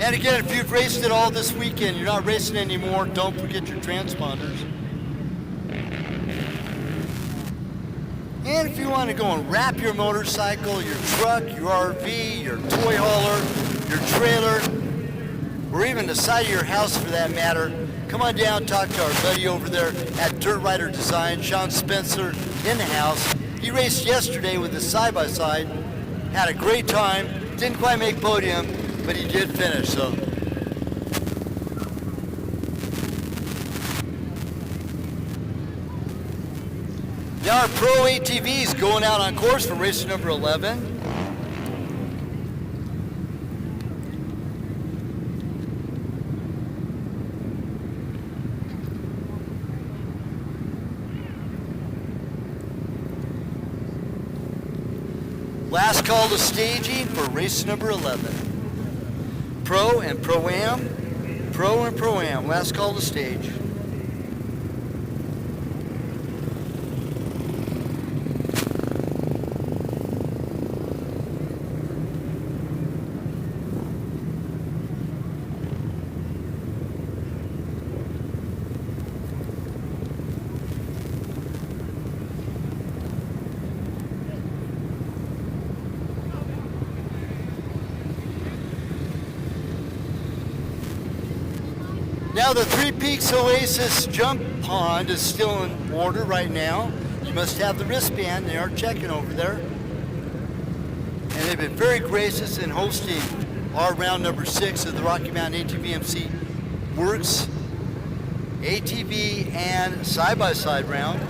And again, if you've raced at all this weekend, you're not racing anymore, don't forget your transponders. And if you want to go and wrap your motorcycle, your truck, your RV, your toy hauler, your trailer, or even the side of your house for that matter, come on down, talk to our buddy over there at Dirt Rider Design, Sean Spencer, in the house. He raced yesterday with his side-by-side, had a great time, didn't quite make podium, but he did finish, so. Now our Pro ATV is going out on course for race number 11. Last call to staging for race number 11. Pro and Pro-Am, Pro and Pro-Am, last call to stage. Now the Three Peaks Oasis jump pond is still in order right now. You must have the wristband. They are checking over there. And they've been very gracious in hosting our round number 6 of the Rocky Mountain ATV MC WORCS ATV and side-by-side round.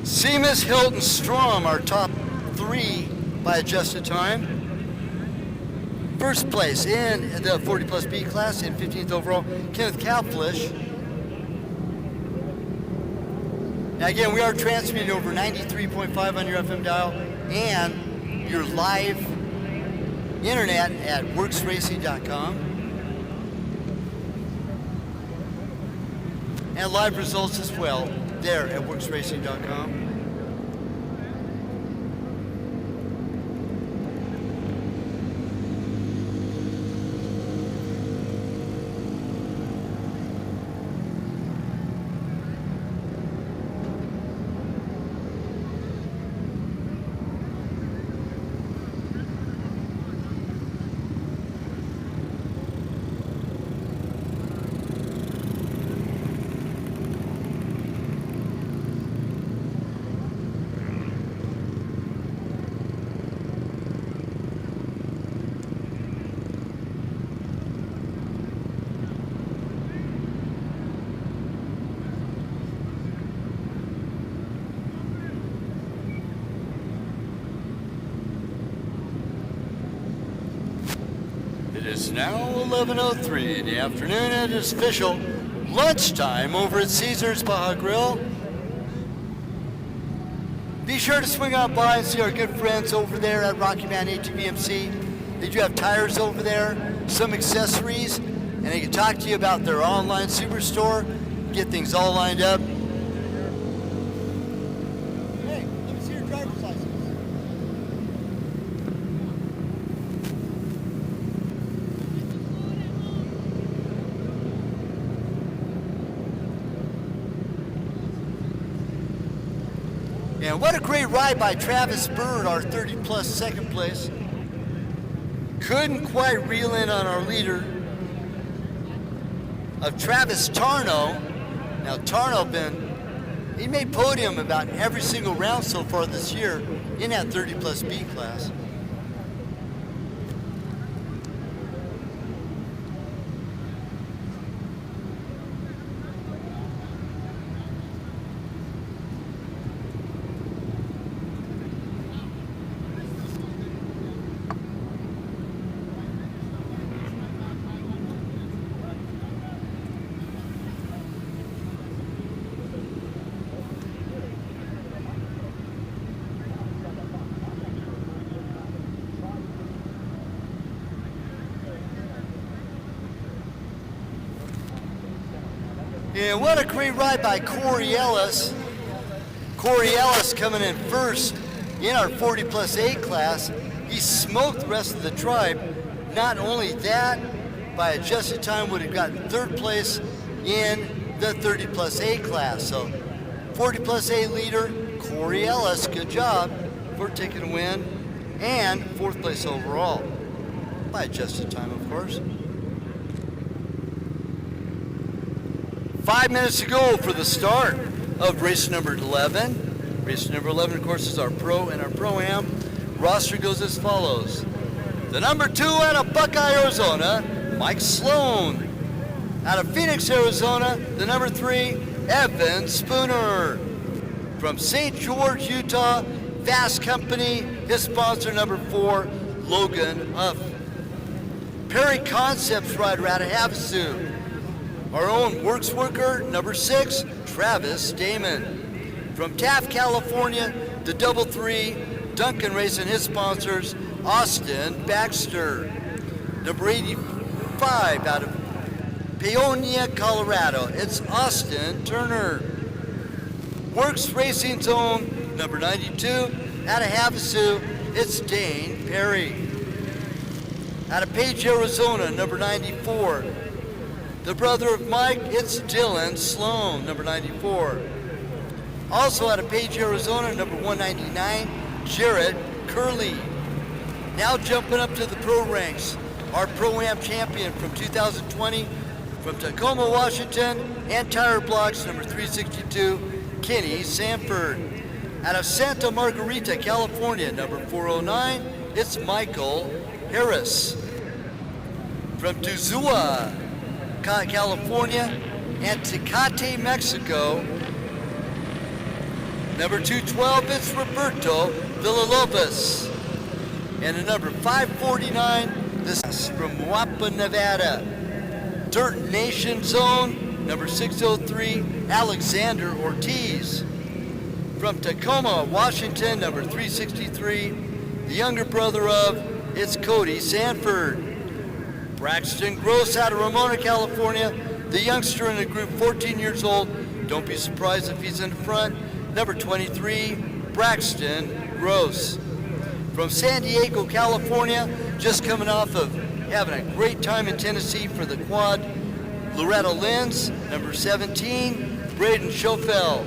Seamus, Hilton, Strom, our top 3 by adjusted time. First place in the 40 plus B class and 15th overall, Kenneth Cowflish. Now again, we are transmitting over 93.5 on your FM dial and your live internet at WORCSRacing.com. And live results as well there at WORCSRacing.com. It's now 11:03 in the afternoon and it's official lunchtime over at Caesar's Baja Grill. Be sure to swing on by and see our good friends over there at Rocky Mountain ATV MC. They do have tires over there, some accessories, and they can talk to you about their online superstore, get things all lined up. Hey, let me see your driver's license. And what a great ride by Travis Bird, our 30-plus second place. Couldn't quite reel in on our leader of Travis Tarno. Now Tarno he made podium about every single round so far this year in that 30-plus B class. And what a great ride by Corey Ellis. Corey Ellis coming in first in our 40-plus A class. He smoked the rest of the tribe. Not only that, by adjusted time would have gotten third place in the 30-plus A class. So 40-plus A leader, Corey Ellis, good job for taking a win. And fourth place overall, by adjusted time, of course. 5 minutes to go for the start of race number 11. Race number 11, of course, is our Pro and our Pro-Am. Roster goes as follows. The number 2 out of Buckeye, Arizona, Mike Sloan. Out of Phoenix, Arizona, the number 3, Evan Spooner. From St. George, Utah, Fast Company, his sponsor, number 4, Logan Huff. Perry Concepts rider out of Havasu. Our own works worker, number 6, Travis Damon. From Taft, California, the double 3, Duncan Racing, his sponsors, Austin Baxter. Number 85 out of Paonia, Colorado, it's Austin Turner. WORCS Racing Zone, number 92, out of Havasu, it's Dane Perry. Out of Page, Arizona, number 94, the brother of Mike, it's Dylan Sloan, number 94. Also out of Page, Arizona, number 199, Jarrett Curley. Now jumping up to the pro ranks, our Pro-Am champion from 2020, from Tacoma, Washington, and Tire Blocks, number 362, Kenny Sanford. Out of Santa Margarita, California, number 409, it's Michael Harris. From Tuzua, California, and Tecate, Mexico, number 212, it's Roberto Villalobos. And the number 549, this is from Wapa, Nevada. Dirt Nation Zone, number 603, Alexander Ortiz. From Tacoma, Washington, number 363, the younger brother of, it's Cody Sanford. Braxton Gross out of Ramona, California, the youngster in the group, 14 years old. Don't be surprised if he's in the front. Number 23, Braxton Gross. From San Diego, California, just coming off of having a great time in Tennessee for the quad, Loretta Lenz, number 17, Braden Schofel.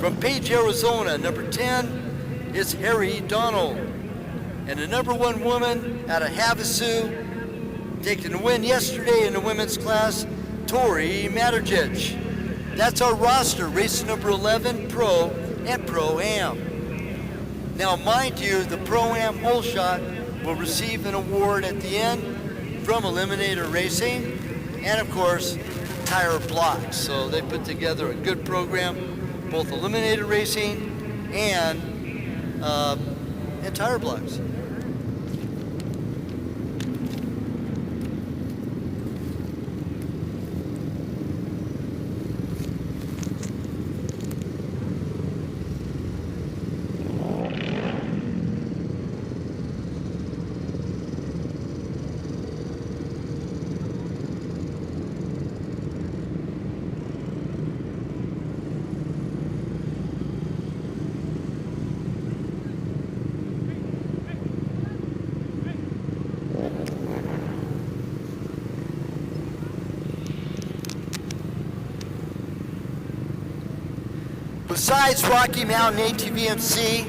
From Page, Arizona, number 10, is Harry Donald. And the number 1 woman out of Havasu, taking the win yesterday in the women's class, Tori Materjic. That's our roster, race number 11, Pro and Pro-Am. Now, mind you, the Pro-Am hole shot will receive an award at the end from Eliminator Racing and, of course, Tire Blocks. So they put together a good program, both Eliminator Racing and Tire Blocks. Besides Rocky Mountain ATV MC,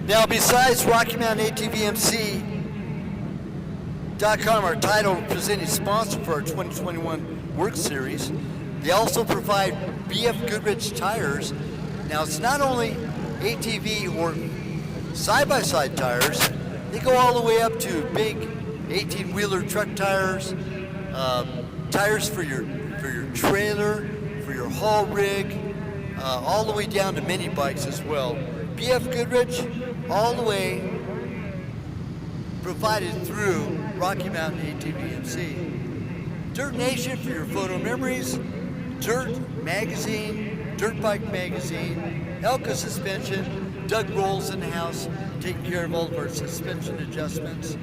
now besides Rocky Mountain ATV MC.com, our title presenting sponsor for our 2021 WORCS Series, they also provide BF Goodrich tires. Now it's not only ATV or side-by-side tires, they go all the way up to big 18-wheeler truck tires, tires for your trailer, for your haul rig, all the way down to mini bikes as well. BF Goodrich, all the way provided through Rocky Mountain ATV MC. Dirt Nation for your photo memories, Dirt Magazine, Dirt Bike Magazine, Elka Suspension, Doug Rolls in the house, taking care of all of our suspension adjustments.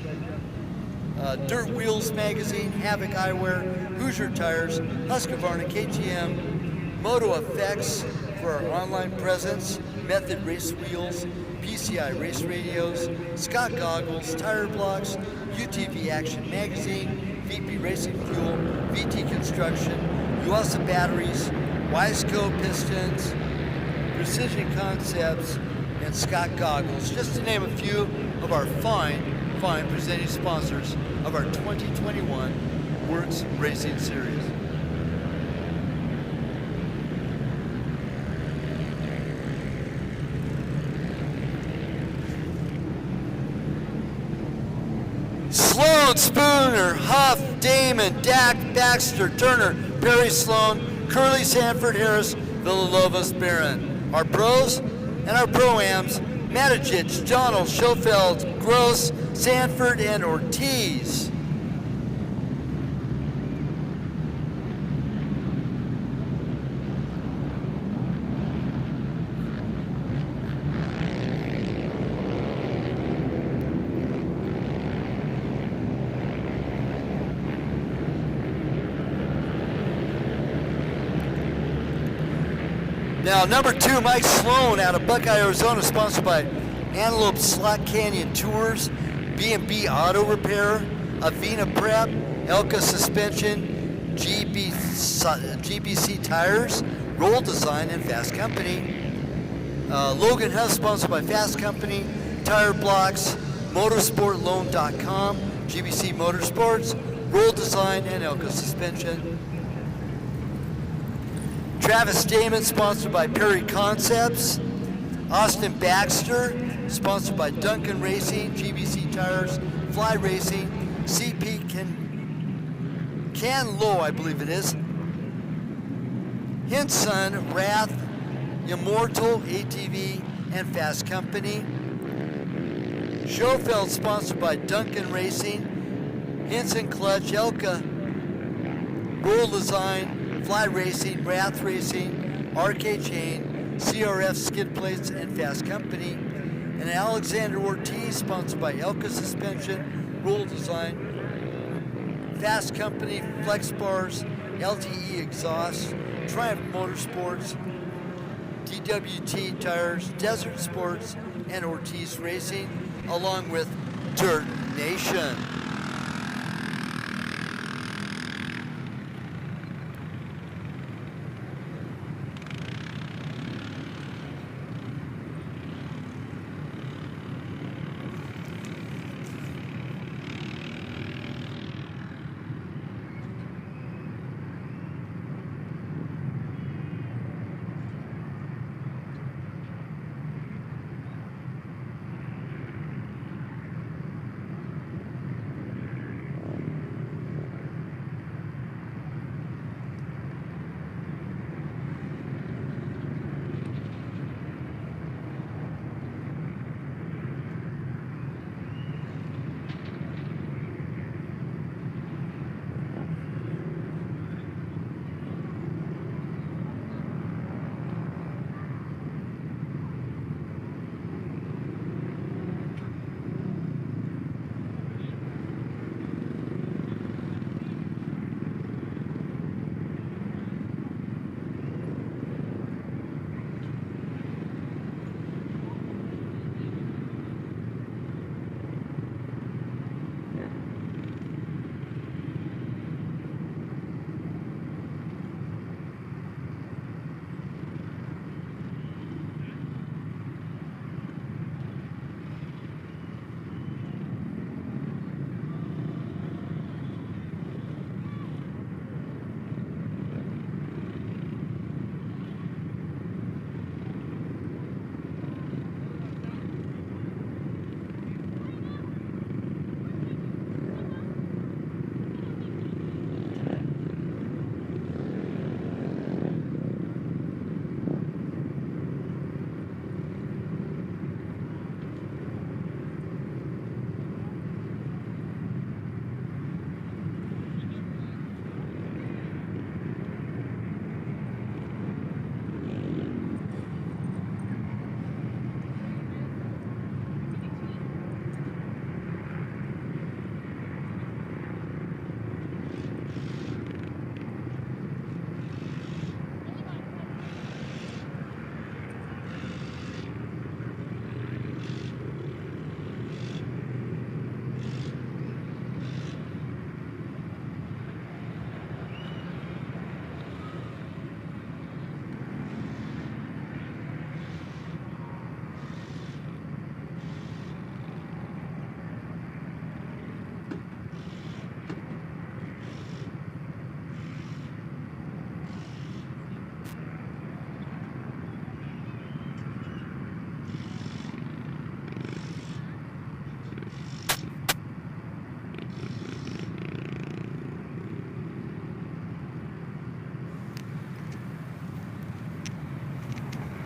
Dirt Wheels Magazine, Havoc Eyewear, Hoosier Tires, Husqvarna, KTM, Moto Effects for our online presence, Method Race Wheels, PCI Race Radios, Scott Goggles, Tire Blocks, UTV Action Magazine, VP Racing Fuel, VT Construction, USA Batteries, Wiseco Pistons, Precision Concepts, and Scott Goggles, just to name a few of our fine presenting sponsors of our 2021 WORCS Racing Series. Sloan, Spooner, Huff, Damon, Dak, Baxter, Turner, Perry Sloan, Curly, Sanford, Harris, Villalobos, Barron. Our pros and our pro-ams, Matijich, Donald, Schofeld, Gross, Sanford, and Ortiz. Now, number 2, Mike Sloan out of Buckeye, Arizona, sponsored by Antelope Slot Canyon Tours, B&B Auto Repair, Avena Prep, Elka Suspension, GBC Tires, Roll Design, and Fast Company. Logan Huff, sponsored by Fast Company, Tire Blocks, Motorsportloan.com, GBC Motorsports, Roll Design, and Elka Suspension. Travis Damon, sponsored by Perry Concepts. Austin Baxter, sponsored by Duncan Racing, GBC Tires, Fly Racing, CP Can Low, I believe it is. Hinson, Wrath, Immortal, ATV, and Fast Company. Schofeld, sponsored by Duncan Racing, Hinson Clutch, Elka, Roll Design, Fly Racing, Wrath Racing, RK Chain, CRF Skid Plates, and Fast Company. And Alexander Ortiz, sponsored by Elka Suspension, Roll Design, Fast Company, Flex Bars, LTE Exhaust, Triumph Motorsports, DWT Tires, Desert Sports, and Ortiz Racing, along with Dirt Nation.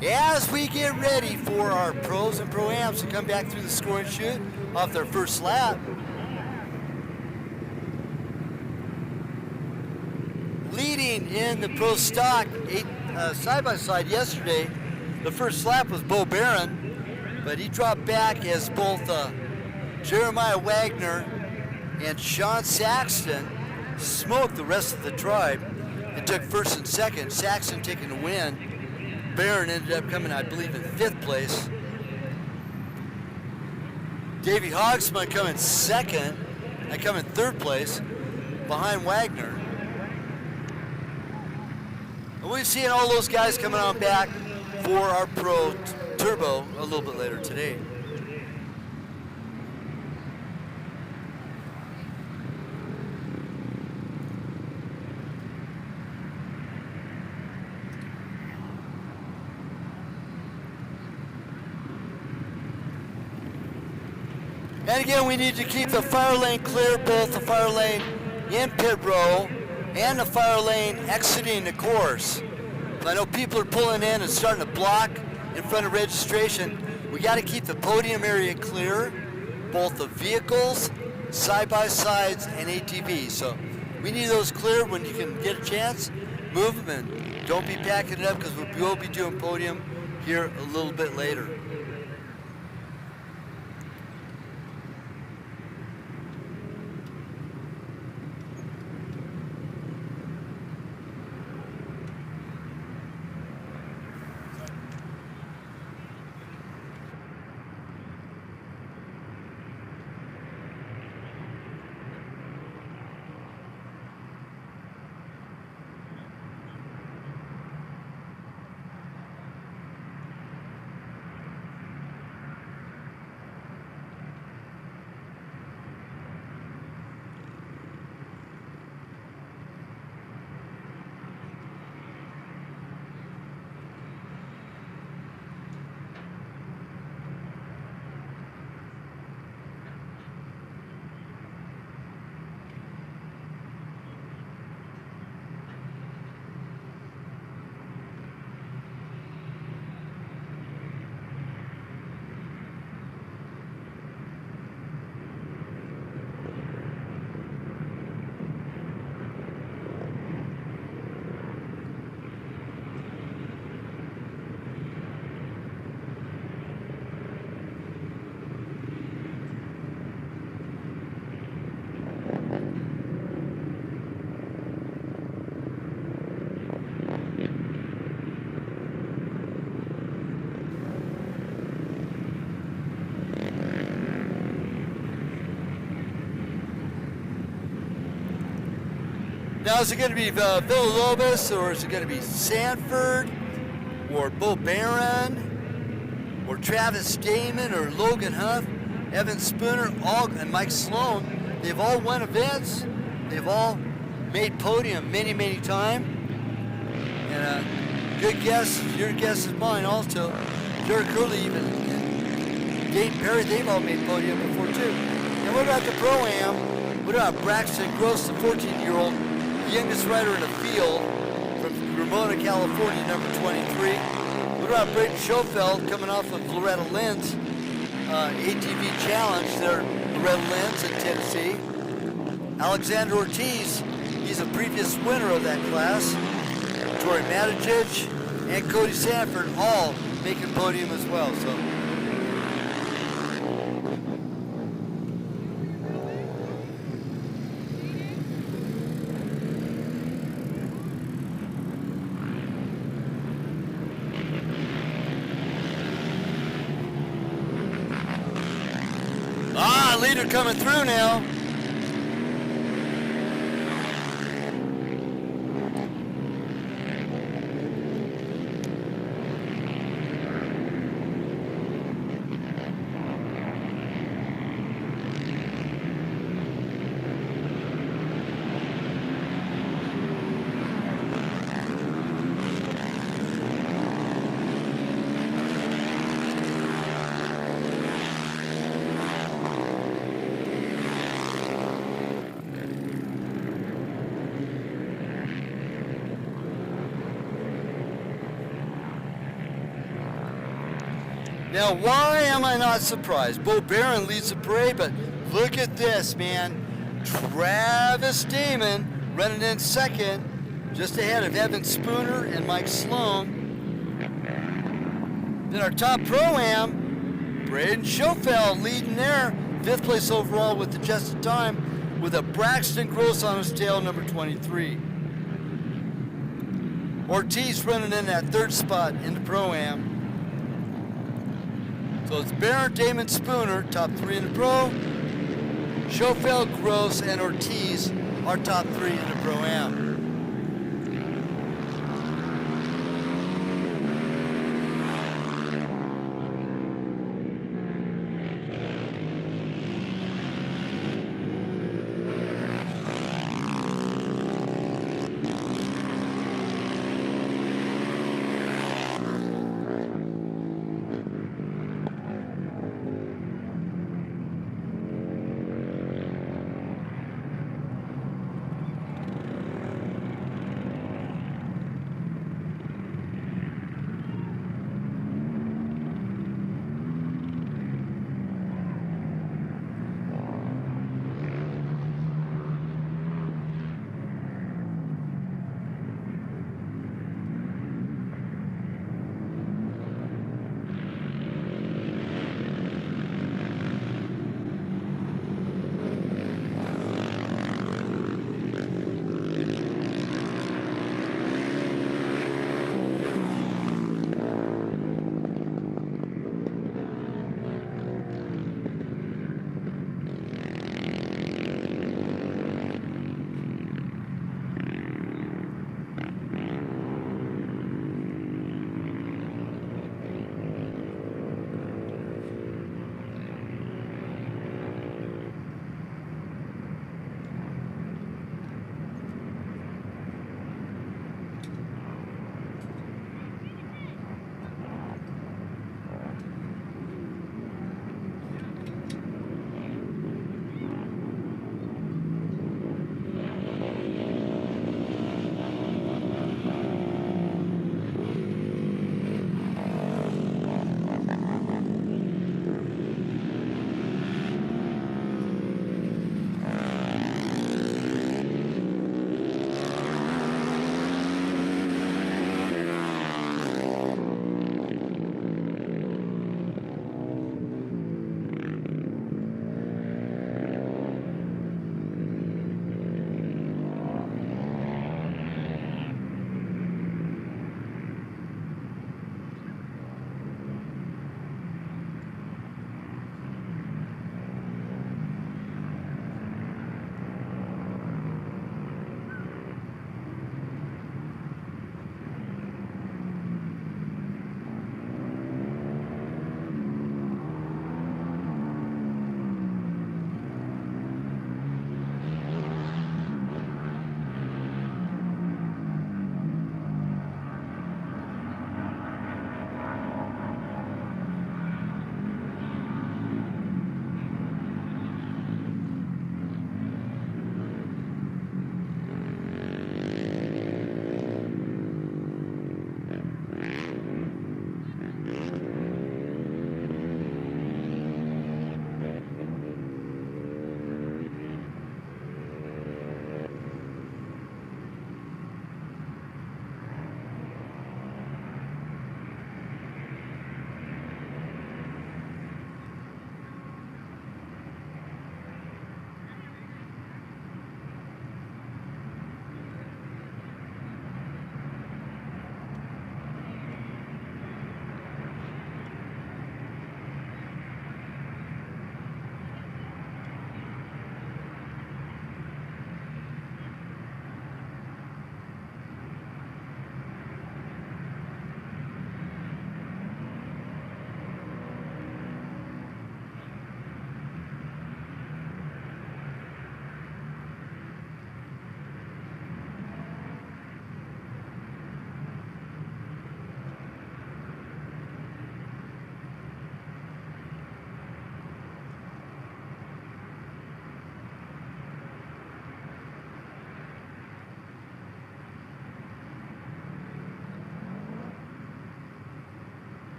As we get ready for our pros and pro-ams to come back through the score and shoot off their first lap, leading in the pro stock side-by-side yesterday, the first lap was Bo Barron, but he dropped back as both Jeremiah Wagner and Sean Saxton smoked the rest of the tribe and took first and second. Saxton taking the win. Barron ended up coming, I believe, in 5th place. Davey Hogsma coming second. I come in 3rd place. behind Wagner. And we've seen all those guys coming on back for our Pro Turbo a little bit later today. And again, we need to keep the fire lane clear, both the fire lane in pit row and the fire lane exiting the course. I know people are pulling in and starting to block in front of registration. We got to keep the podium area clear, both the vehicles, side-by-sides, and ATVs. So we need those clear when you can get a chance. Move them and don't be backing it up, because we will be doing podium here a little bit later. Now, is it going to be Villalobos, or is it going to be Sanford, or Bo Barron, or Travis Damon, or Logan Huff, Evan Spooner, and Mike Sloan? They've all won events. They've all made podium many, many times. And good guess, your guess is mine also. Derek Hurley, even, and Dave Perry, they've all made podium before too. And what about the Pro-Am? What about Braxton Gross, the 14-year-old? Youngest rider in the field from Ramona, California, number 23. What about Braden Schofeld coming off of Loretta Lynn's ATV Challenge there, Loretta Lynn's in Tennessee. Alexander Ortiz, he's a previous winner of that class. Tori Matijich and Cody Sanford all making podium as well. So. Leader coming through now. Now, why am I not surprised? Bo Barron leads the parade, but look at this, man. Travis Damon running in second, just ahead of Evan Spooner and Mike Sloan. Then our top Pro-Am, Braden Schofeld leading there, 5th place overall with the just in time, with a Braxton Gross on his tail, number 23. Ortiz running in that 3rd spot in the Pro-Am. So it's Barron, Damon, Spooner, top 3 in the Pro. Schofeld, Gross, and Ortiz our top 3 in the Pro-Am.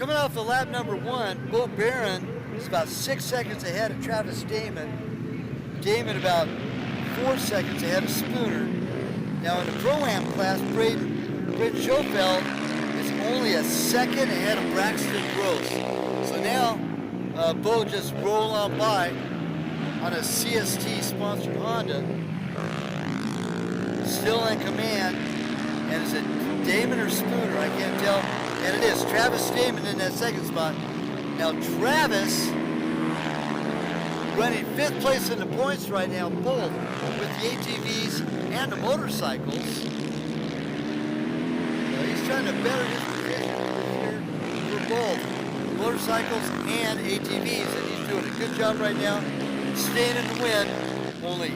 coming off of lap number 1, Bo Barron is about 6 seconds ahead of Travis Damon. Damon about 4 seconds ahead of Spooner. Now in the Pro-Am class, Braden Schofeld is only a second ahead of Braxton Gross. So now Bo just roll on by on a CST sponsored Honda. Still in command. And is it Damon or Spooner? I can't tell. And it is Travis Damon in that second spot. Now Travis running 5th place in the points right now, both with the ATVs and the motorcycles. He's trying to better his position here for both motorcycles and ATVs, and he's doing a good job right now, staying in the win. Only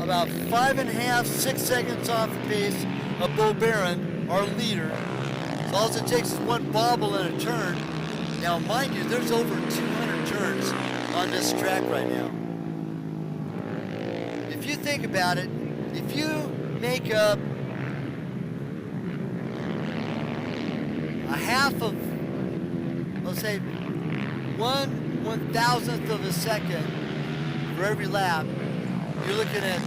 about 5.5, 6 seconds off the pace of Bo Barron, our leader. So all it takes is one bobble and a turn. Now, mind you, there's over 200 turns on this track right now. If you think about it, if you make up a half of, let's say, 1/1000th of a second for every lap, you're looking at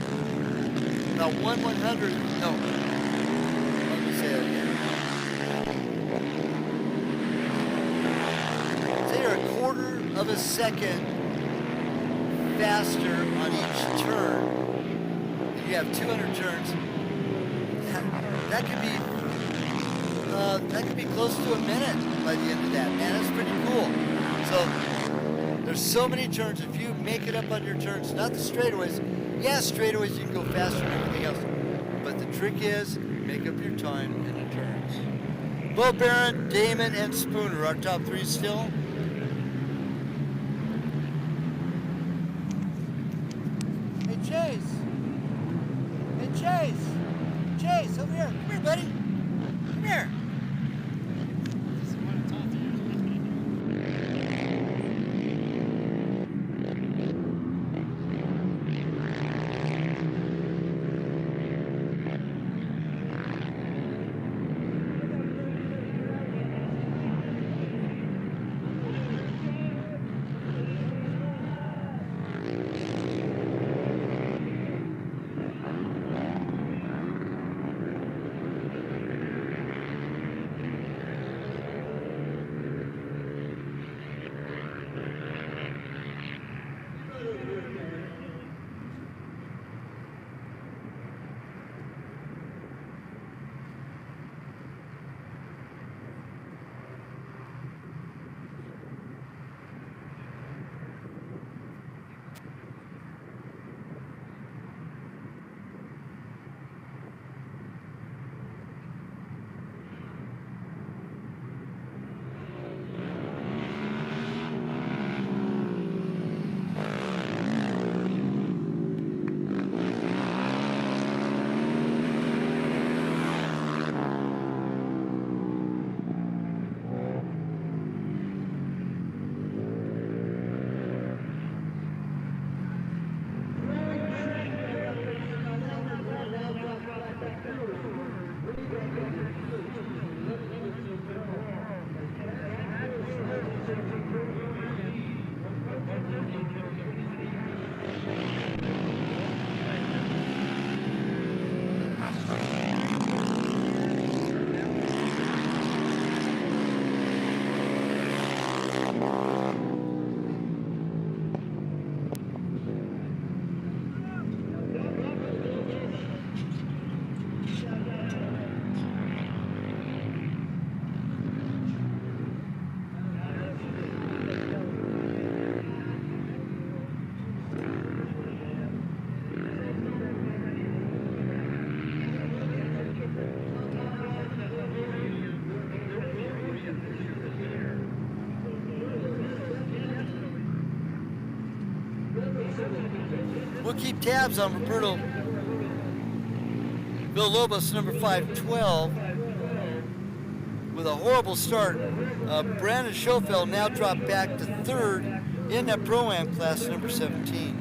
about 1/100th, no, let me say it again. Say you're a quarter of a second faster on each turn. And you have 200 turns. That could be close to a minute by the end of that. Man, that's pretty cool. So there's so many turns. If you make it up on your turns, not the straightaways. Yeah, straightaways you can go faster than everything else. But the trick is make up your time in the turns. Bo Barron, Damon, and Spooner, our top 3 still. Hey Chase. Hey Chase. Chase, over here. Come here, buddy. Come here. We'll keep tabs on Roberto Villalobos, number 512, with a horrible start. Brandon Schofeld now dropped back to 3rd in that Pro-Am class, number 17.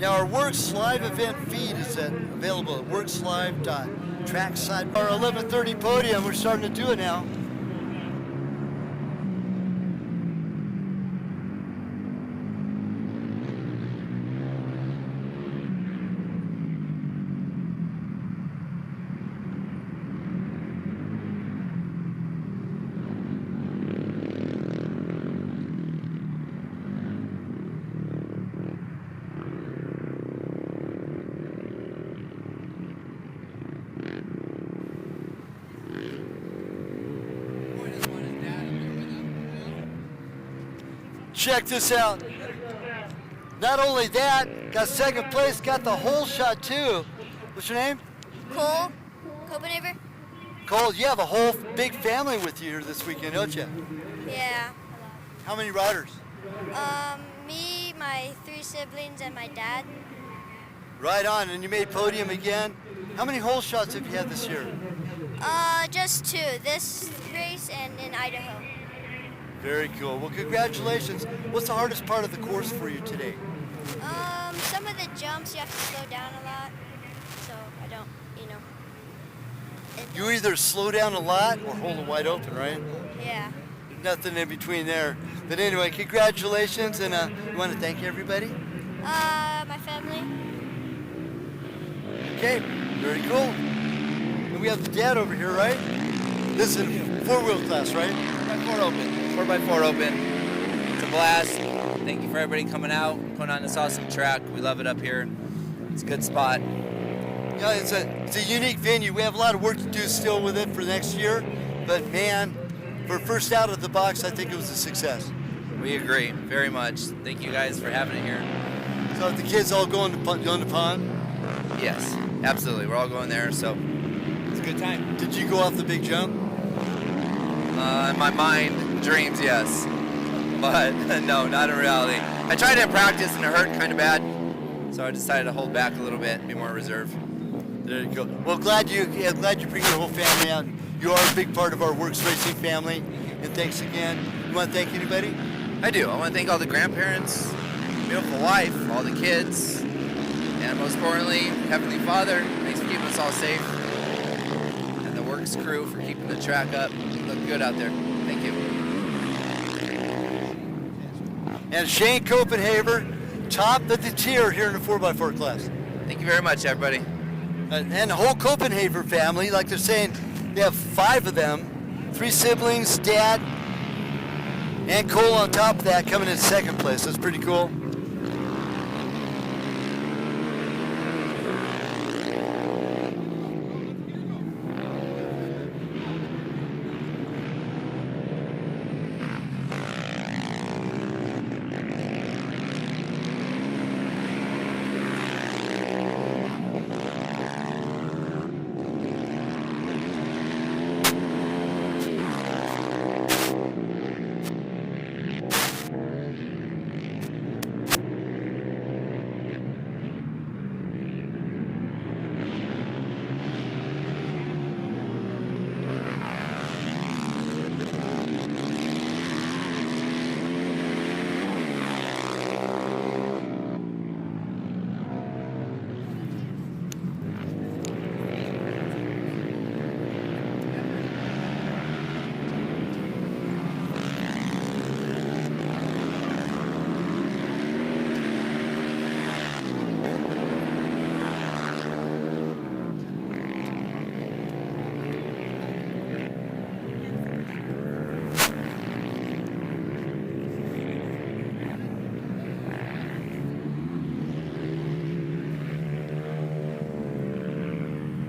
Now our WORCS live event feed is available at worcslive.trackside. Our 11:30 podium, we're starting to do it now. Check this out. Not only that, got second place, got the whole shot too. What's your name? Cole, Copenhagen? Cole, you have a whole big family with you here this weekend, don't you? Yeah. How many riders? Me, my 3 siblings, and my dad. Right on, and you made podium again. How many hole shots have you had this year? Just 2. This race and in Idaho. Very cool. Well, congratulations. What's the hardest part of the course for you today? Some of the jumps you have to slow down a lot, so I don't, You either slow down a lot or hold it wide open, right? Yeah. There's nothing in between there. But anyway, congratulations, and you want to thank everybody? My family. Okay, very cool. And we have the dad over here, right? This is a 4-wheel class, right? 4x4 open. 4x4 open. It's a blast. Thank you for everybody coming out, putting on this awesome track. We love it up here. It's a good spot. Yeah, it's a unique venue. We have a lot of work to do still with it for next year, but man, for first out of the box, I think it was a success. We agree very much. Thank you guys for having it here. So the kids all going to pond? Yes, absolutely. We're all going there, so it's a good time. Did you go off the big jump? In my mind, dreams, yes. But no, not in reality. I tried it in practice and it hurt kind of bad, so I decided to hold back a little bit and be more reserved. There you go. Well, glad you bring your whole family out. You are a big part of our WORCS Racing family, and thanks again. You want to thank anybody? I do. I want to thank all the grandparents, beautiful wife, all the kids, and most importantly, Heavenly Father. Thanks for keeping us all safe. And the WORCS crew for keeping the track up. Look good out there. Thank you. And Shane Copenhagen, top of the tier here in the 4x4 class. Thank you very much, everybody. And the whole Copenhagen family, like they're saying, they have 5 of them, 3 siblings, dad, and Cole on top of that coming in second place. That's pretty cool.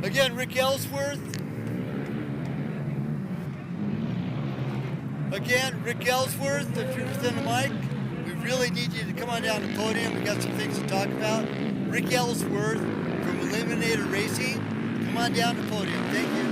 Again, Rick Ellsworth. Again, Rick Ellsworth, if you're within the mic, we really need you to come on down to the podium. We got some things to talk about. Rick Ellsworth from Eliminator Racing, come on down to the podium. Thank you.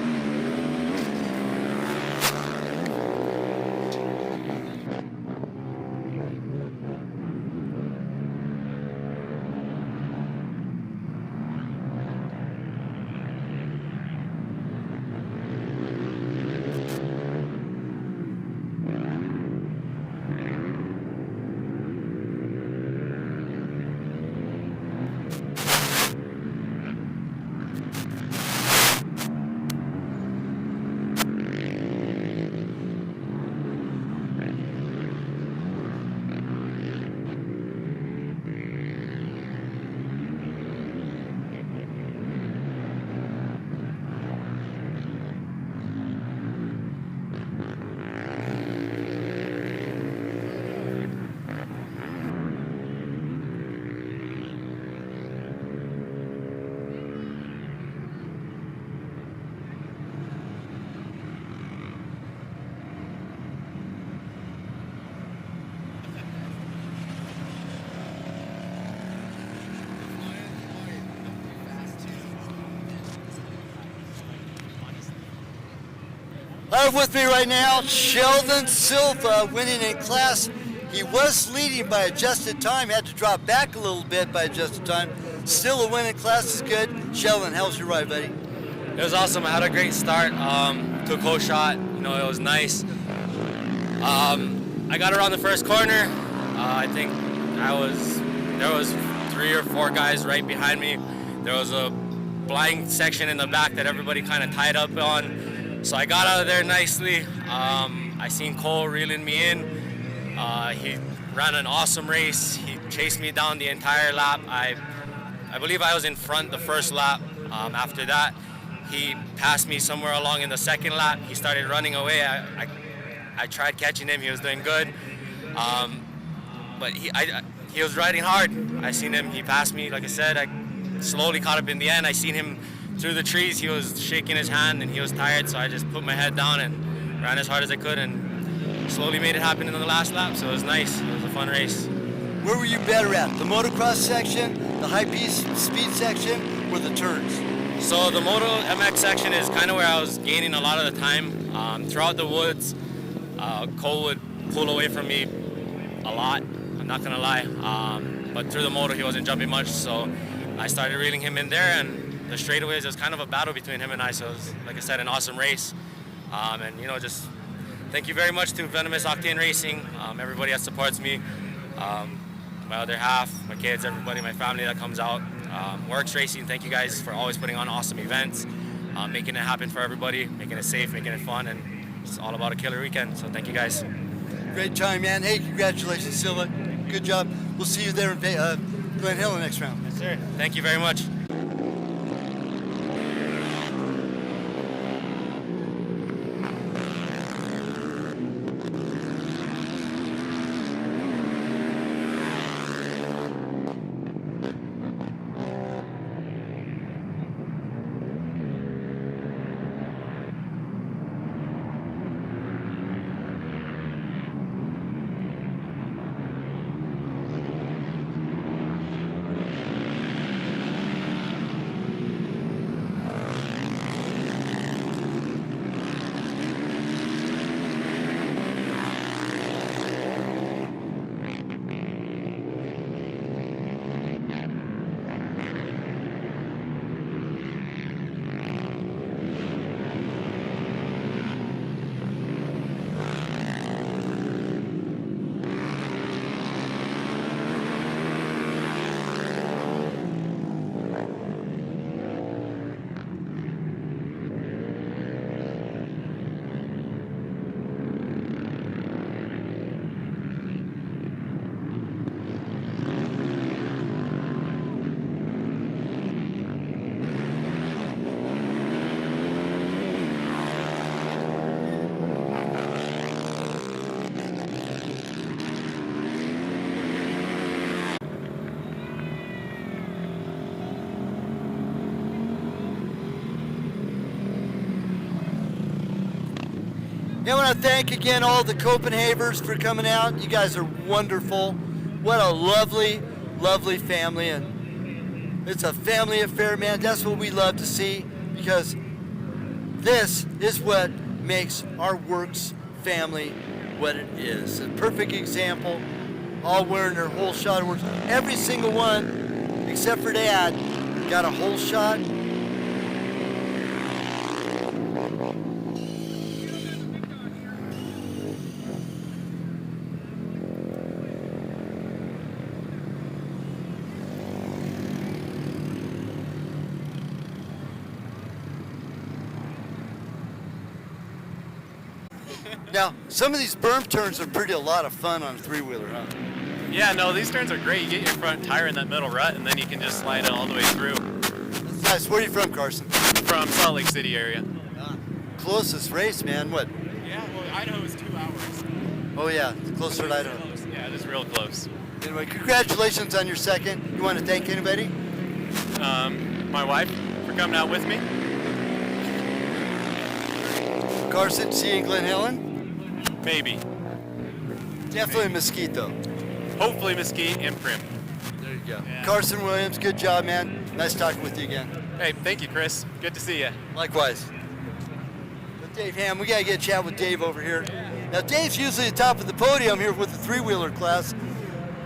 I have with me right now Sheldon Silva winning in class. He was leading by adjusted time, had to drop back a little bit by adjusted time. Still a win in class is good. Sheldon, how was your ride, buddy? It was awesome. I had a great start. Took a whole shot. You know, it was nice. I got around the first corner. I think there was 3 or 4 guys right behind me. There was a blind section in the back that everybody kind of tied up on. So I got out of there nicely. I seen Cole reeling me in. He ran an awesome race. He chased me down the entire lap. I believe I was in front the first lap. After that, he passed me somewhere along in the second lap. He started running away. I tried catching him. He was doing good. But he was riding hard. I seen him. He passed me. Like I said, I slowly caught up in the end. I seen him through the trees. He was shaking his hand and he was tired. So I just put my head down and ran as hard as I could and slowly made it happen in the last lap. So it was nice. It was a fun race. Where were you better at? The motocross section, the speed section, or the turns? So the Moto MX section is kind of where I was gaining a lot of the time. Throughout the woods, Cole would pull away from me a lot, I'm not gonna lie. But through the moto, he wasn't jumping much, so I started reeling him in there, and the straightaways, it was kind of a battle between him and I, so it was, like I said, an awesome race. And you know, just thank you very much to Venomous Octane Racing, everybody that supports me, my other half, my kids, everybody, my family that comes out. WORCS Racing, thank you guys for always putting on awesome events, making it happen for everybody, making it safe, making it fun, and it's all about a killer weekend, so thank you guys. Great time, man. Hey, congratulations, Silva. Good job. We'll see you there in Glen Helen next round. Yes, sir. Thank you very much. I want to thank again all the Copenhavers for coming out. You guys are wonderful. What a lovely, lovely family. And it's a family affair, man. That's what we love to see, because this is what makes our WORCS family what it is. A perfect example, all wearing their whole shot of WORCS. Every single one, except for Dad, got a whole shot. Now, some of these berm turns are a lot of fun on a three-wheeler, huh? Yeah, no, these turns are great. You get your front tire in that middle rut, and then you can just slide it all the way through. That's nice. Where are you from, Carson? From Salt Lake City area. Closest race, man. What? Yeah, well, Idaho is 2 hours. Oh, yeah. Closer to Idaho. Yeah, it is real close. Anyway, congratulations on your second. You want to thank anybody? My wife for coming out with me. Carson, see you in Glen Helen? Maybe. Definitely Mesquite, though. Hopefully Mesquite and Prim. There you go. Yeah. Carson Williams, good job, man. Nice talking with you again. Hey, thank you, Chris. Good to see you. Likewise. Dave Ham, we gotta get a chat with Dave over here. Now Dave's usually at the top of the podium here with the three-wheeler class,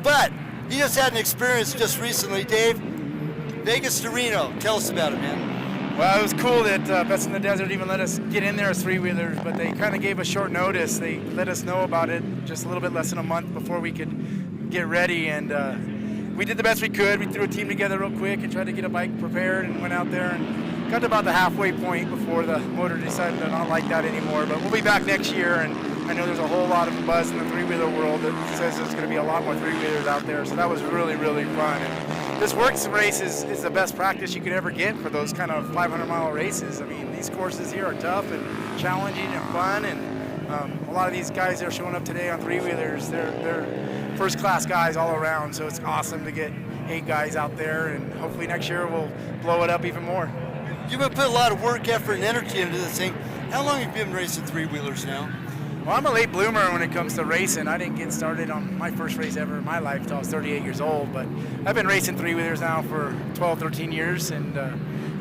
but he just had an experience just recently. Dave, Vegas to Reno, tell us about it, man. Well, it was cool that Best in the Desert even let us get in there as three-wheelers, but they kind of gave us short notice. They let us know about it just a little bit less than a month before we could get ready, and we did the best we could. We threw a team together real quick and tried to get a bike prepared and went out there and got to about the halfway point before the motor decided to not like that anymore. But we'll be back next year, and I know there's a whole lot of buzz in the three-wheeler world that says there's going to be a lot more three-wheelers out there, so that was really, really fun. And this WORCS race is the best practice you could ever get for those kind of 500-mile races. I mean, these courses here are tough and challenging and fun, and a lot of these guys that are showing up today on three-wheelers, they're first-class guys all around, so it's awesome to get 8 guys out there, and hopefully next year we'll blow it up even more. You've been putting a lot of work, effort, and energy into this thing. How long have you been racing three-wheelers now? Well, I'm a late bloomer when it comes to racing. I didn't get started on my first race ever in my life until I was 38 years old, but I've been racing three-wheelers now for 12, 13 years, and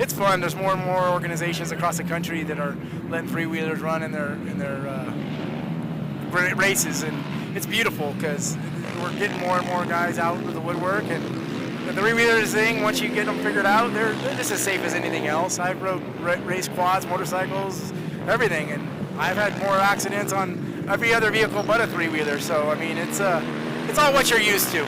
it's fun. There's more and more organizations across the country that are letting three-wheelers run in their races, and it's beautiful because we're getting more and more guys out into the woodwork, and the three-wheelers thing, once you get them figured out, they're just as safe as anything else. I've raced quads, motorcycles, everything, and I've had more accidents on every other vehicle but a three-wheeler. So I mean, it's all what you're used to.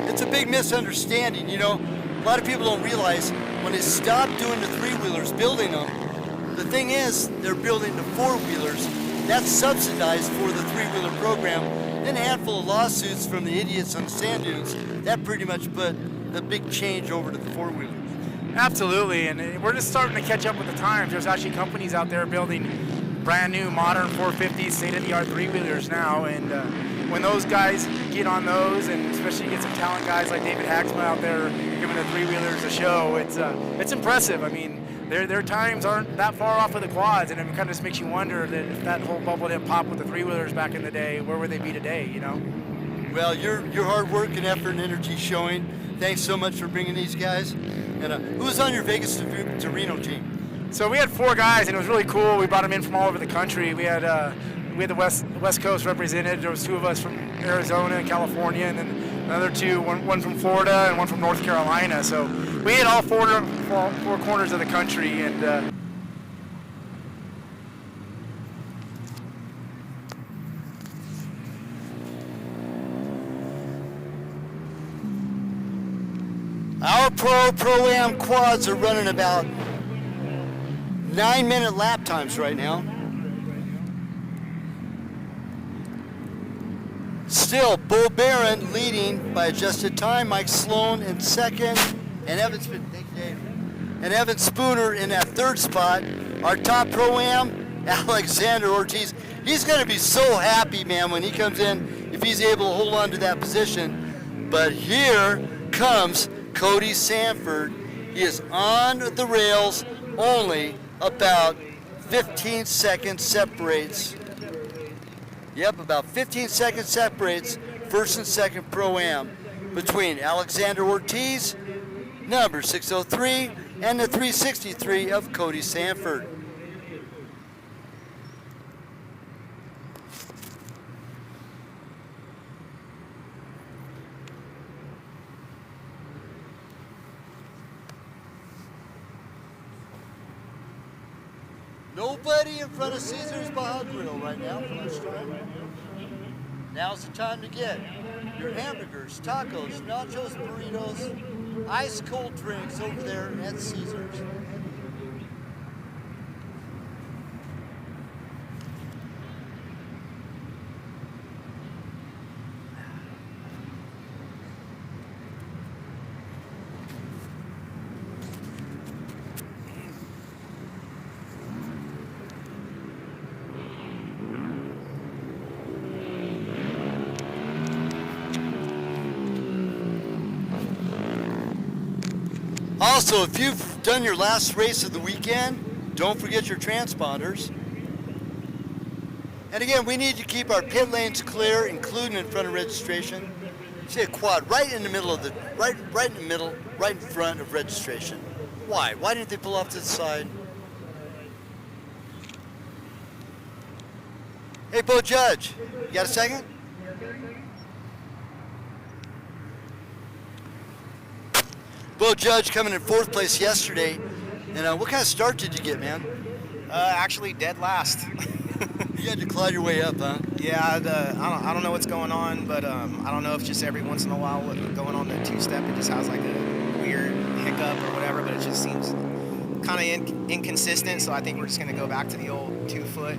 It's a big misunderstanding. You know, a lot of people don't realize when they stop doing the three-wheelers, building them, the thing is they're building the four-wheelers. That's subsidized for the three-wheeler program. Then a handful of lawsuits from the idiots on the sand dunes, that pretty much put the big change over to the four-wheelers. Absolutely, and we're just starting to catch up with the times. There's actually companies out there building brand new modern 450s, state-of-the-art three-wheelers now, and when those guys get on those, and especially get some talent guys like David Haxman out there giving the three-wheelers a show, it's impressive. I mean, their times aren't that far off of the quads, and it kind of just makes you wonder that if that whole bubble didn't pop with the three-wheelers back in the day, where would they be today, you know? Well, your hard work and effort and energy showing. Thanks so much for bringing these guys. And who was on your Vegas to Reno team? So we had 4 guys, and it was really cool. We brought them in from all over the country. We had the West Coast represented. There was 2 of us from Arizona and California, and then another 2, one from Florida and one from North Carolina. So we had all 4 corners of the country, and our Pro-Am quads are running about 9-minute lap times right now. Still, Bo Barron leading by adjusted time, Mike Sloan in second, and Evan Spooner in that 3rd spot. Our top Pro-Am, Alexander Ortiz, he's going to be so happy, man, when he comes in, if he's able to hold on to that position. But here comes Cody Sanford. He is on the rails, only about 15 seconds separates. Yep, about 15 seconds separates first and second Pro-Am between Alexander Ortiz, number 603, and the 363 of Cody Sanford. Nobody in front of Caesar's Baja Grill right now for lunchtime. Now's the time to get your hamburgers, tacos, nachos, burritos, ice cold drinks over there at Caesar's. Also, if you've done your last race of the weekend, don't forget your transponders. And again, we need to keep our pit lanes clear, including in front of registration. See a quad right in the middle of right in front of registration. Why? Why didn't they pull off to the side? Hey, Bo Judge, you got a second? Bo Judge coming in 4th place yesterday. And what kind of start did you get, man? Actually, dead last. You had to claw your way up, huh? Yeah, I don't know what's going on, but I don't know if just every once in a while going on the 2-step, it just has like a weird hiccup or whatever, but it just seems kind of inconsistent. So I think we're just going to go back to the old 2-foot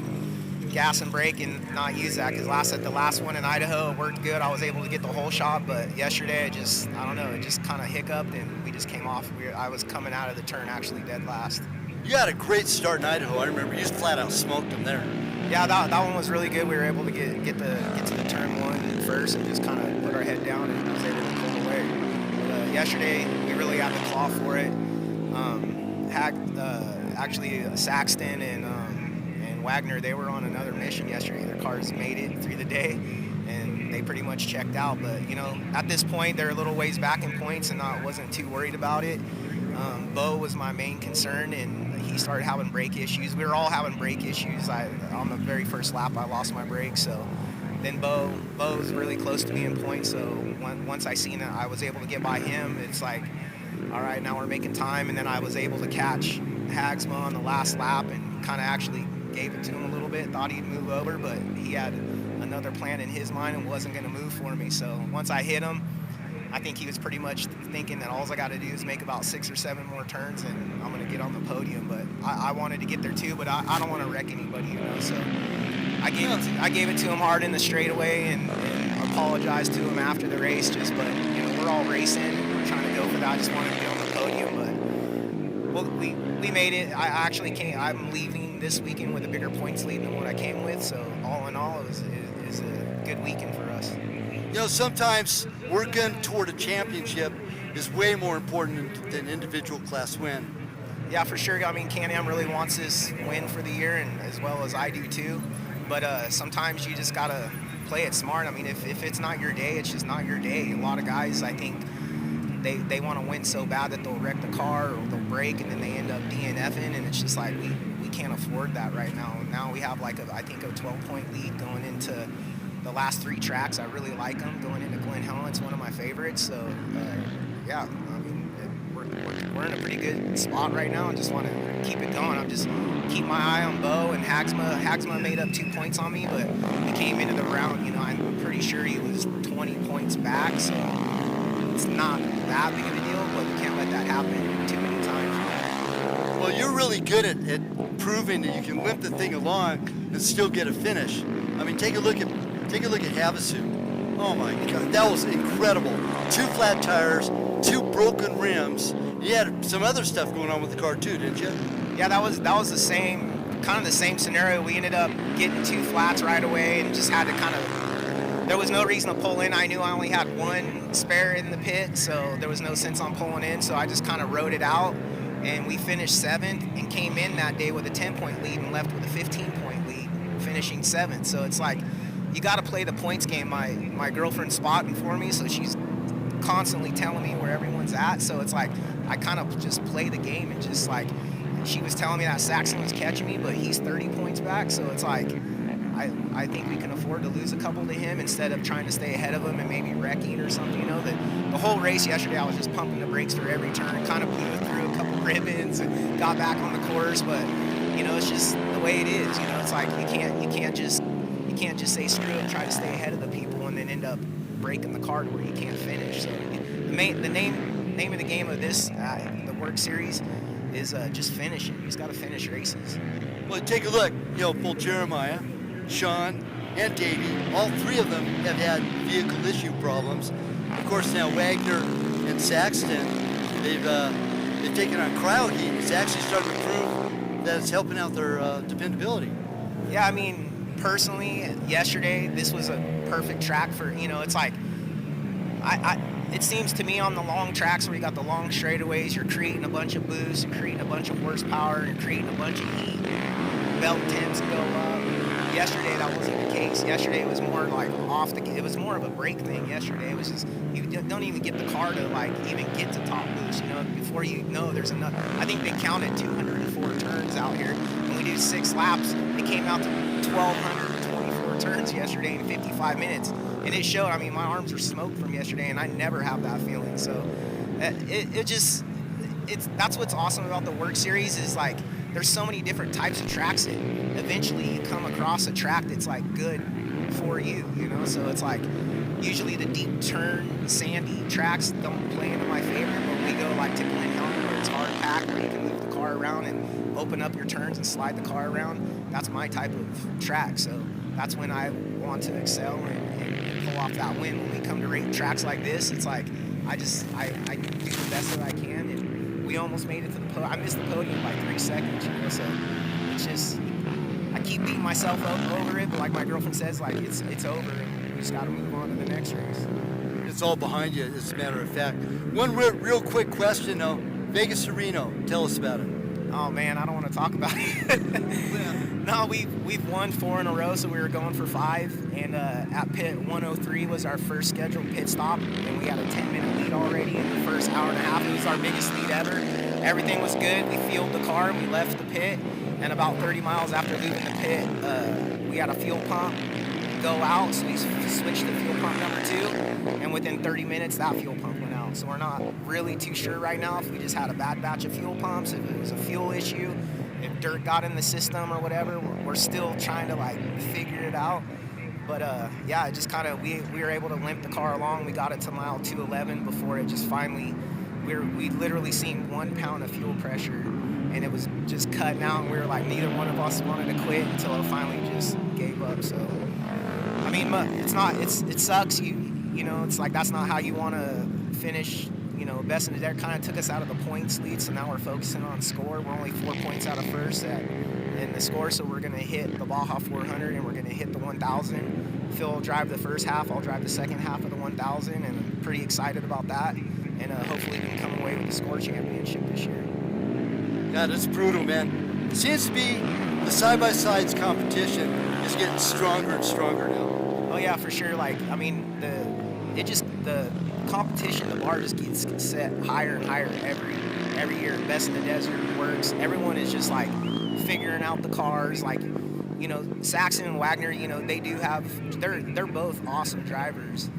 gas and brake and not use that, because at the last one in Idaho it worked good. I was able to get the whole shot, but yesterday it just kind of hiccuped and we just came off. I was coming out of the turn actually dead last. You had a great start in Idaho. I remember you just flat out smoked them there. Yeah, that one was really good. We were able to get to the turn 1 first and just kind of put our head down and was able to pull away. But yesterday we really had to claw for it. Actually Saxton and Wagner, they were on another mission yesterday. Their cars made it through the day and they pretty much checked out. But at this point they're a little ways back in points and I wasn't too worried about it. Bo was my main concern and he started having brake issues. We were all having brake issues. On the very first lap I lost my brakes, so then Bo was really close to me in points. So once I seen it, I was able to get by him. It's like, all right, now we're making time. And then I was able to catch Hagsma on the last lap and kind of actually gave it to him a little bit. Thought he'd move over, but he had another plan in his mind and wasn't going to move for me. So once I hit him, I think he was pretty much thinking that all I got to do is make about 6 or 7 more turns and I'm going to get on the podium. But I wanted to get there too, but I don't want to wreck anybody, So I gave it to him hard in the straightaway and apologized to him after the race. But we're all racing. We're trying to go for that. I just wanted to get on the podium. But we made it. I actually came. I'm leaving this weekend with a bigger points lead than what I came with. So all in all, it was a good weekend for us. Sometimes working toward a championship is way more important than individual class win. Yeah, for sure. I mean, Can-Am really wants this win for the year, and as well as I do too. But sometimes you just gotta play it smart. I mean, if it's not your day, it's just not your day. A lot of guys, I think, they want to win so bad that they'll wreck the car or they'll break, and then they end up DNFing, and it's just like we can't afford that right now. Now we have like I think a 12-point lead going into the last 3 tracks. I really like them. Going into Glen Helen, it's one of my favorites. So, yeah, I mean, we're in a pretty good spot right now and just want to keep it going. I'm just keep my eye on Bo and Hagsma. Hagsma made up 2 points on me, but he came into the round, I'm pretty sure he was 20 points back, so it's not that big of a deal, but we can't let that happen too many times. Well, you're really good at proving that you can limp the thing along and still get a finish. I mean, take a look at Havasu. Oh my God, that was incredible. 2 flat tires, 2 broken rims. You had some other stuff going on with the car too, didn't you? Yeah, that was the same scenario. We ended up getting 2 flats right away and just had to there was no reason to pull in. I knew I only had 1 spare in the pit, so there was no sense on pulling in. So I just kind of rode it out, and we finished 7th and came in that day with a 10-point lead and left with a 15-point lead, finishing 7th. So it's like, you got to play the points game. My girlfriend's spotting for me, so she's constantly telling me where everyone's at. So it's like I kind of just play the game and just like she was telling me that Saxon was catching me, but he's 30 points back. So it's like I think we can afford to lose a couple to him instead of trying to stay ahead of him and maybe wrecking or something. The whole race yesterday I was just pumping the brakes through every turn, kind of blew through a couple ribbons and got back on the course. But it's just the way it is. It's like you can't just say screw it and try to stay ahead of the people and then end up breaking the car to where you can't finish. So the name of the game of this, the WORCS series, is just finishing. You just got to finish races. Well, take a look. Both Jeremiah, Sean, and Davey, all 3 of them have had vehicle issue problems. Of course, now Wagner and Saxton, they've taken on cryo heat. It's actually starting to prove that it's helping out their dependability. Yeah, I mean, personally, yesterday this was a perfect track for it's like it seems to me on the long tracks where you got the long straightaways, you're creating a bunch of boost, you're creating a bunch of horsepower, you're creating a bunch of heat, belt temps go up. Yesterday that wasn't the case. Yesterday it was more like it was more of a brake thing. Yesterday it was just you don't even get the car to like even get to top boost, before there's another. I think they counted 204 turns out here, and we do 6 laps. It came out to 1,224 turns yesterday in 55 minutes, and it showed. I mean, my arms are smoked from yesterday, and I never have that feeling. So that's what's awesome about the WORCS series is like there's so many different types of tracks that eventually you come across a track that's like good for you, you know. So it's like usually the deep turn sandy tracks don't play into my favor, but when we go like to Glen Helen where it's hard packed where you can move the car around and open up your turns and slide the car around, that's my type of track. So that's when I want to excel and pull off that win. When we come to rate tracks like this, it's like I do the best that I can, and we almost made it to the podium. I missed the podium by 3 seconds, you know, so it's just, I keep beating myself up over it, but like my girlfriend says, like it's over, and we just got to move on to the next race. It's all behind you, as a matter of fact. One real quick question, though. Vegas to Reno, tell us about it. Oh man, I don't want to talk about it. No, we've won 4 in a row, so we were going for 5. And at pit 103 was our first scheduled pit stop, and we had a 10-minute lead already in the first hour and a half. It was our biggest lead ever. Everything was good. We fueled the car. We left the pit, and about 30 miles after leaving the pit, we had a fuel pump go out, so we switched to fuel pump number 2, and within 30 minutes, that fuel pump went out. So we're not really too sure right now if we just had a bad batch of fuel pumps, if it was a fuel issue, if dirt got in the system or whatever. We're still trying to like figure it out. But yeah, it just kind of, we were able to limp the car along. We got it to mile 211 before it just finally, we literally seen 1 pound of fuel pressure, and it was just cutting out, and we were like, neither one of us wanted to quit until it finally just gave up. So I mean, it sucks. You know, it's like that's not how you want to finish. You know, best in the day kind of took us out of the points lead, so now we're focusing on score. We're only 4 points out of first in the score, so we're going to hit the Baja 400 and we're going to hit the 1,000. Phil will drive the first half, I'll drive the second half of the 1,000, and I'm pretty excited about that. And hopefully we can come away with the score championship this year. God, it's brutal, man. It seems to be the side-by-sides competition is getting stronger and stronger now. Oh yeah, for sure. Like, I mean, the competition, the bar just gets set higher and higher every year. Best in the Desert, WORCS. Everyone is just like figuring out the cars. Like, you know, Saxon and Wagner, you know, they do have, they're both awesome drivers.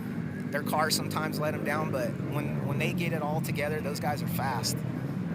Their cars sometimes let them down, but when they get it all together, those guys are fast.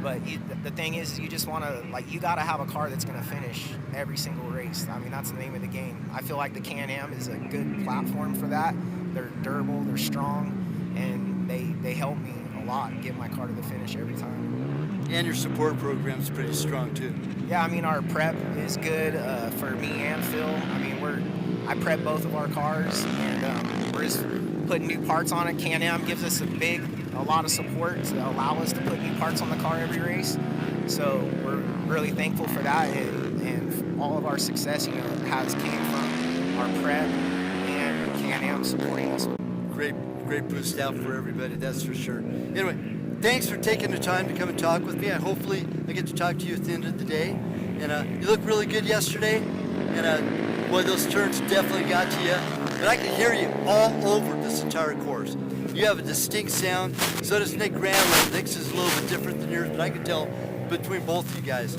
But the thing is, you just want to, like, you got to have a car that's going to finish every single race. I mean, that's the name of the game. I feel like the Can-Am is a good platform for that. They're durable, they're strong, and they help me a lot get my car to the finish every time. And your support program's pretty strong, too. Yeah, I mean, our prep is good for me and Phil. I mean, I prep both of our cars, and we're just putting new parts on it. Can-Am gives us a lot of support to allow us to put new parts on the car every race. So we're really thankful for that, and all of our success, you know, came from our prep and Can-Am supporting us. Great boost out for everybody, that's for sure. Anyway, thanks for taking the time to come and talk with me. Hopefully I get to talk to you at the end of the day. And you looked really good yesterday, and boy, those turns definitely got to you. And I can hear you all over this entire course. You have a distinct sound. So does Nick Graham. Nick's is a little bit different than yours, but I can tell between both of you guys.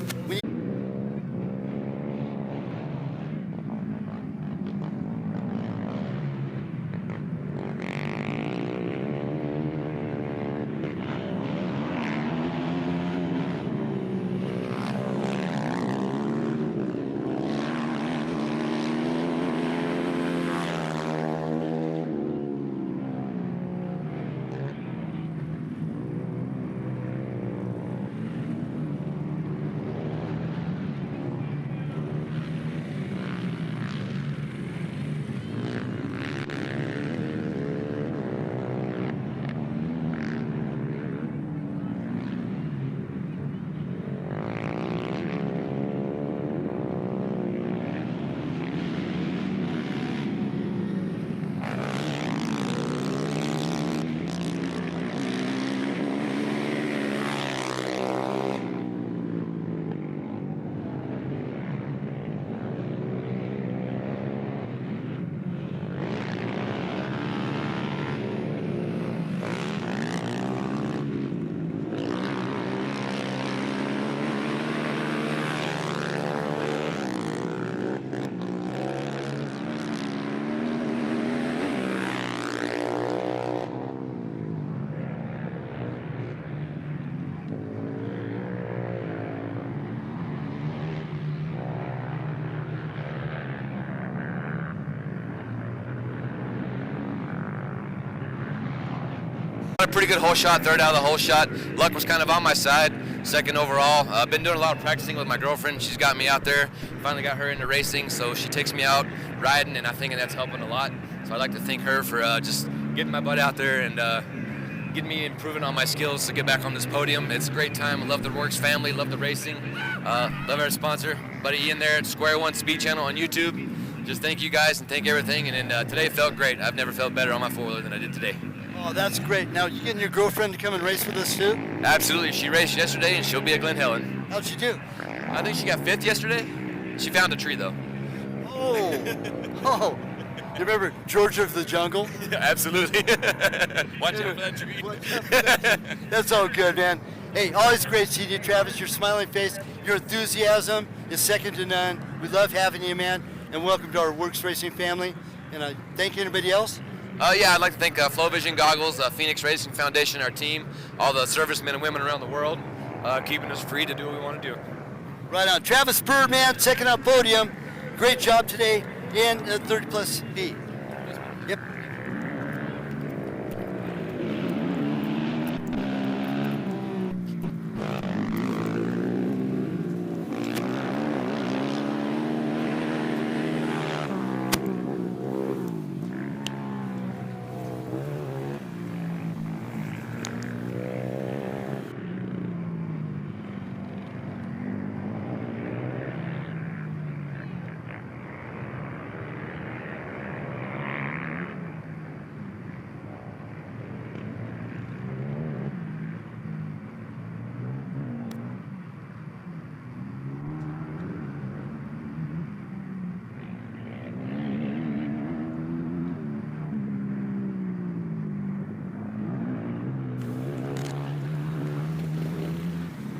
A pretty good hole shot, third out of the hole shot. Luck was kind of on my side, second overall. I've been doing a lot of practicing with my girlfriend. She's got me out there. Finally got her into racing, so she takes me out riding, and I think that's helping a lot. So I'd like to thank her for just getting my butt out there and getting me improving on my skills to get back on this podium. It's a great time. I love the WORCS family, love the racing, love our sponsor, Buddy Ian there at Square One Speed Channel on YouTube. Just thank you guys and thank everything. And today felt great. I've never felt better on my four-wheeler than I did today. Oh, that's great. Now, you getting your girlfriend to come and race with us too? Absolutely. She raced yesterday and she'll be at Glen Helen. How'd she do? I think she got 5th yesterday. She found a tree though. Oh. You remember Georgia of the Jungle? Yeah, absolutely. Watch out for that tree. That's all good, man. Hey, always great seeing you, Travis. Your smiling face, your enthusiasm is second to none. We love having you, man. And welcome to our WORCS Racing family. And thank you. Anybody else? Yeah, I'd like to thank Flow Vision Goggles, Phoenix Racing Foundation, our team, all the servicemen and women around the world, keeping us free to do what we want to do. Right on. Travis Bird, man, second on podium. Great job today in 30 plus B. Yep.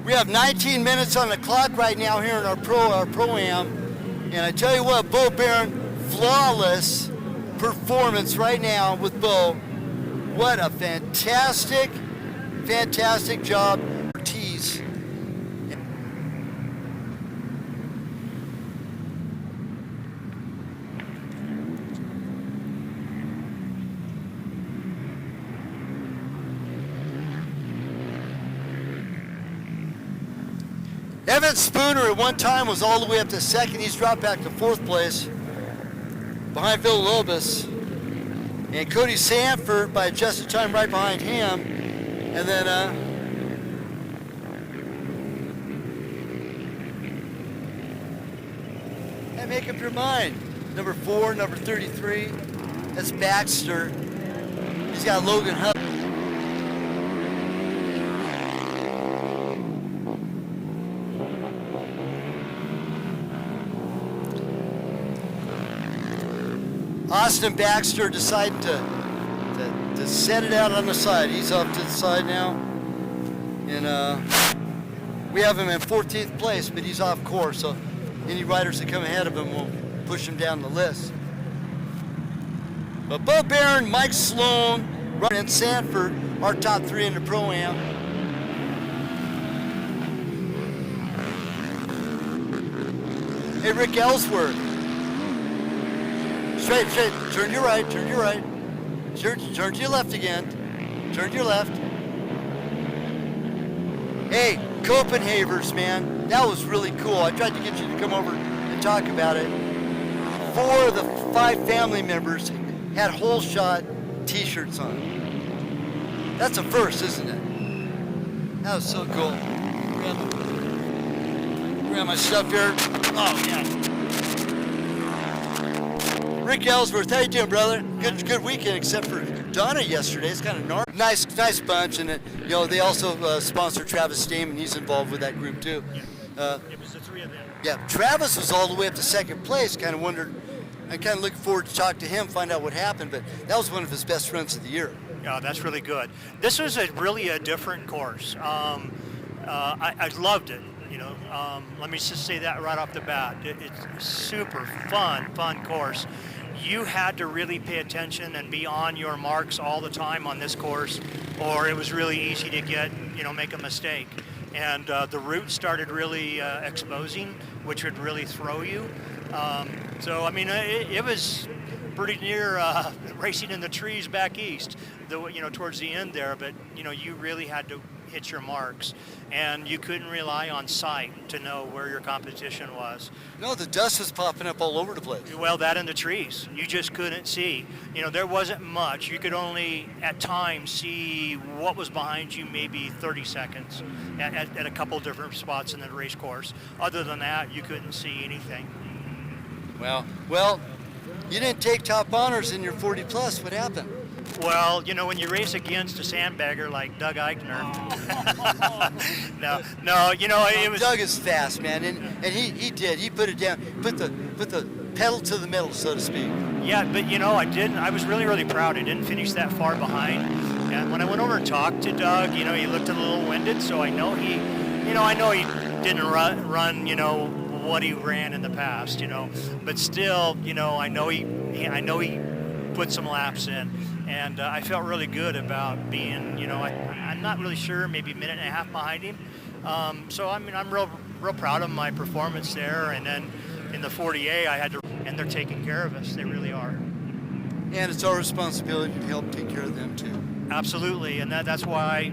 We have 19 minutes on the clock right now here in our pro-am, and I tell you what, Bo Barron, flawless performance right now with Bo. What a fantastic job. Tease. Evan Spooner at one time was all the way up to second. He's dropped back to 4th place behind Villalobos. And Cody Sanford by adjusted time right behind him. And then hey, make up your mind. Number 4, number 33, that's Baxter. He's got Logan Huff. Austin Baxter decided to set it out on the side. He's off to the side now. And we have him in 14th place, but he's off course. So any riders that come ahead of him will push him down the list. But Bo Barron, Mike Sloan, Ryan Sanford, our top 3 in the Pro-Am. Hey, Rick Ellsworth. Straight, turn your right, turn to your left again, turn to your left. Hey, Copenhavers, man, that was really cool. I tried to get you to come over and talk about it. 4 of the 5 family members had hole shot t-shirts on. That's a first, isn't it? That was so cool. Grab my stuff here. Oh, yeah. Rick Ellsworth, how you doing, brother? Good weekend, except for Donna yesterday. It's kind of gnarly. Nice bunch, and they also sponsor Travis Steam, and he's involved with that group too. It was the 3 of them. Yeah, Travis was all the way up to 2nd place. Kind of wondered. I kind of looking forward to talk to him, find out what happened. But that was one of his best runs of the year. Yeah, that's really good. This was really a different course. I loved it. Let me just say that right off the bat. It's super fun course. You had to really pay attention and be on your marks all the time on this course, or it was really easy to make a mistake. And the route started really exposing, which would really throw you. So, I mean, it was pretty near racing in the trees back east, towards the end there. But you really had to hit your marks, and you couldn't rely on sight to know where your competition was. No, the dust was popping up all over the place. Well, that in the trees, you just couldn't see. There wasn't much. You could only at times see what was behind you, maybe 30 seconds at a couple different spots in the race course. Other than that, you couldn't see anything. Well, you didn't take top honors in your 40 plus. What happened? Well, when you race against a sandbagger like Doug Eichner, no, it was. Doug is fast, man, and he did. He put it down, put the pedal to the metal, so to speak. Yeah, but I didn't. I was really, really proud. I didn't finish that far behind. And when I went over and talked to Doug, he looked a little winded, so I know he didn't run, what he ran in the past, But still, I know he put some laps in. And I felt really good about being, I'm not really sure, maybe a minute and a half behind him. So I'm real proud of my performance there. And then in the 40A, and they're taking care of us. They really are. And it's our responsibility to help take care of them too. Absolutely, and that's why,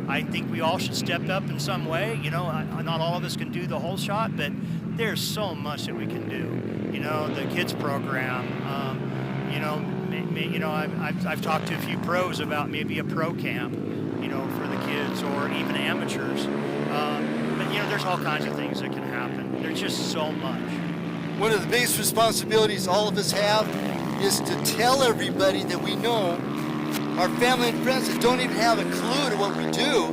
I think we all should step up in some way. Not all of us can do the whole shot, but there's so much that we can do. The kids program. I've talked to a few pros about maybe a pro camp, for the kids or even amateurs. But there's all kinds of things that can happen. There's just so much. One of the biggest responsibilities all of us have is to tell everybody that we know, our family and friends that don't even have a clue to what we do,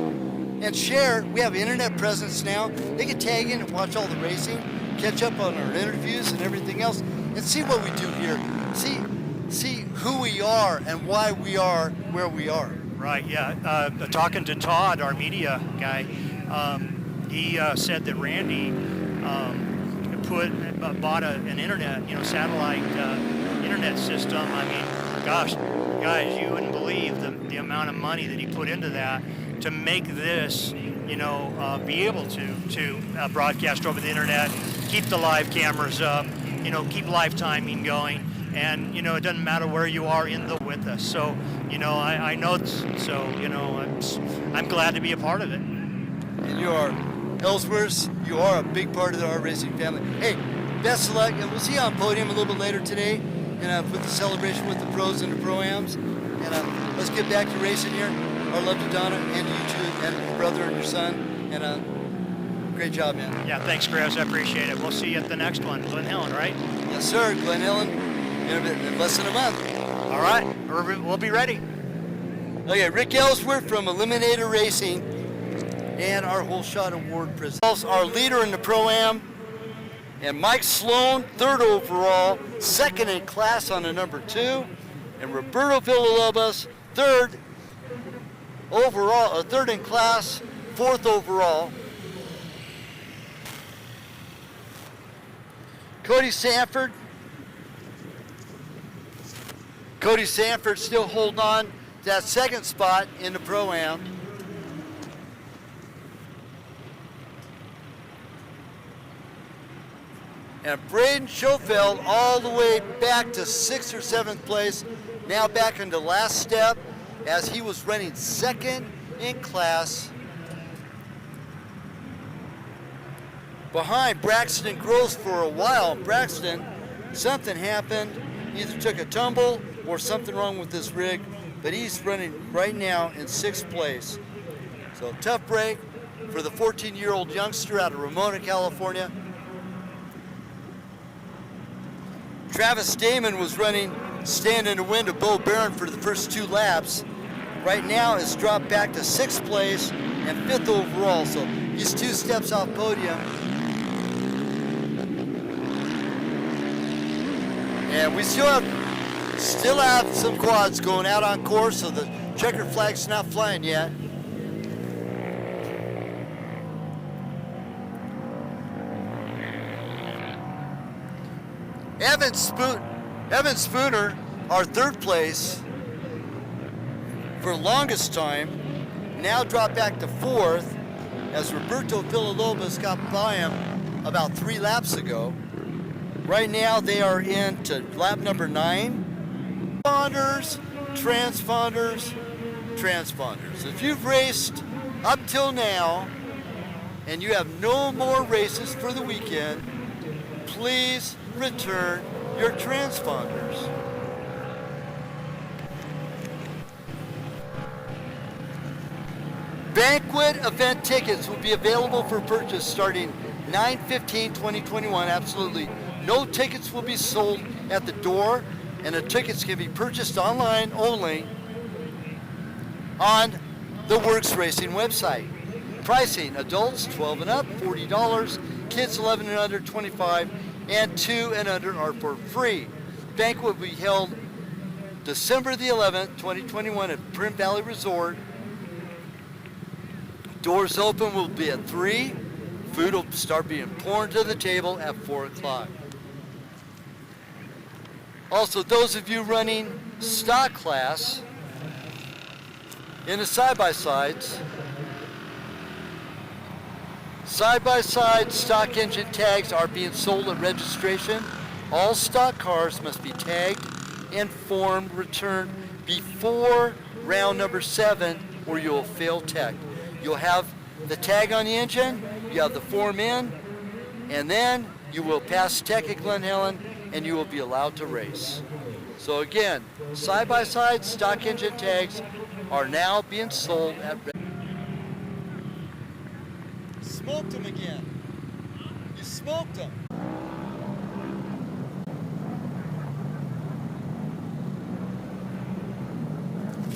and share. We have internet presence now. They can tag in and watch all the racing, catch up on our interviews and everything else, and see what we do here. See who we are and why we are where we are. Right, yeah. Talking to Todd, our media guy, he said that Randy bought an internet, satellite internet system. I mean, gosh, guys, you wouldn't believe the amount of money that he put into that to make this, be able to broadcast over the internet, keep the live cameras up, keep live timing going. And, it doesn't matter where you are with us. So, I know, I'm glad to be a part of it. And you are, Ellsworth, you are a big part of our racing family. Hey, best of luck, and we'll see you on podium a little bit later today, and with the celebration with the pros and the pro-ams. And let's get back to racing here. Our love to Donna and to you two, and your brother and your son. And great job, man. Yeah, thanks, Chris. I appreciate it. We'll see you at the next one. Glen Helen, right? Yes, sir. Glen Helen. In less than a month. All right, we'll be ready. Okay, Rick Ellsworth from Eliminator Racing and our Whole Shot Award president. Our leader in the Pro-Am, and Mike Sloan, third overall, second in class on the number 2, and Roberto Villalobos, third overall, third in class, fourth overall. Cody Sanford still holding on to that second spot in the Pro-Am. And Braden Schofield all the way back to 6th or 7th place, now back into last step as he was running second in class behind Braxton and Gross for a while. Braxton, something happened, either took a tumble or something wrong with this rig, but he's running right now in 6th place. So tough break for the 14-year-old youngster out of Ramona, California. Travis Damon was running, staying in the wind of Bo Barron for the first 2 laps. Right now it's dropped back to 6th place and 5th overall, so he's 2 steps off podium. And we still have some quads going out on course, so the checker flag's not flying yet. Evan Spooner, our 3rd place for the longest time, now dropped back to 4th as Roberto Villalobos got by him about 3 laps ago. Right now they are into lap number 9. Transponders. If you've raced up till now and you have no more races for the weekend, please return your transponders. Banquet event tickets will be available for purchase starting 9/15/2021. Absolutely no tickets will be sold at the door, and the tickets can be purchased online only on the WORCS Racing website. Pricing: adults 12 and up, $40, kids 11 and under, $25, and 2 and under are for free. Banquet will be held December the 11th, 2021 at Print Valley Resort. Doors open will be at 3. Food will start being poured to the table at 4 o'clock. Also, those of you running stock class in the side-by-sides, side-by-side stock engine tags are being sold at registration. All stock cars must be tagged and form returned before round number 7 or you will fail tech. You'll have the tag on the engine, you have the form in, and then you will pass tech at Glen Helen and you will be allowed to race. So again, side-by-side stock engine tags are now being sold at Smoked them again. You smoked them.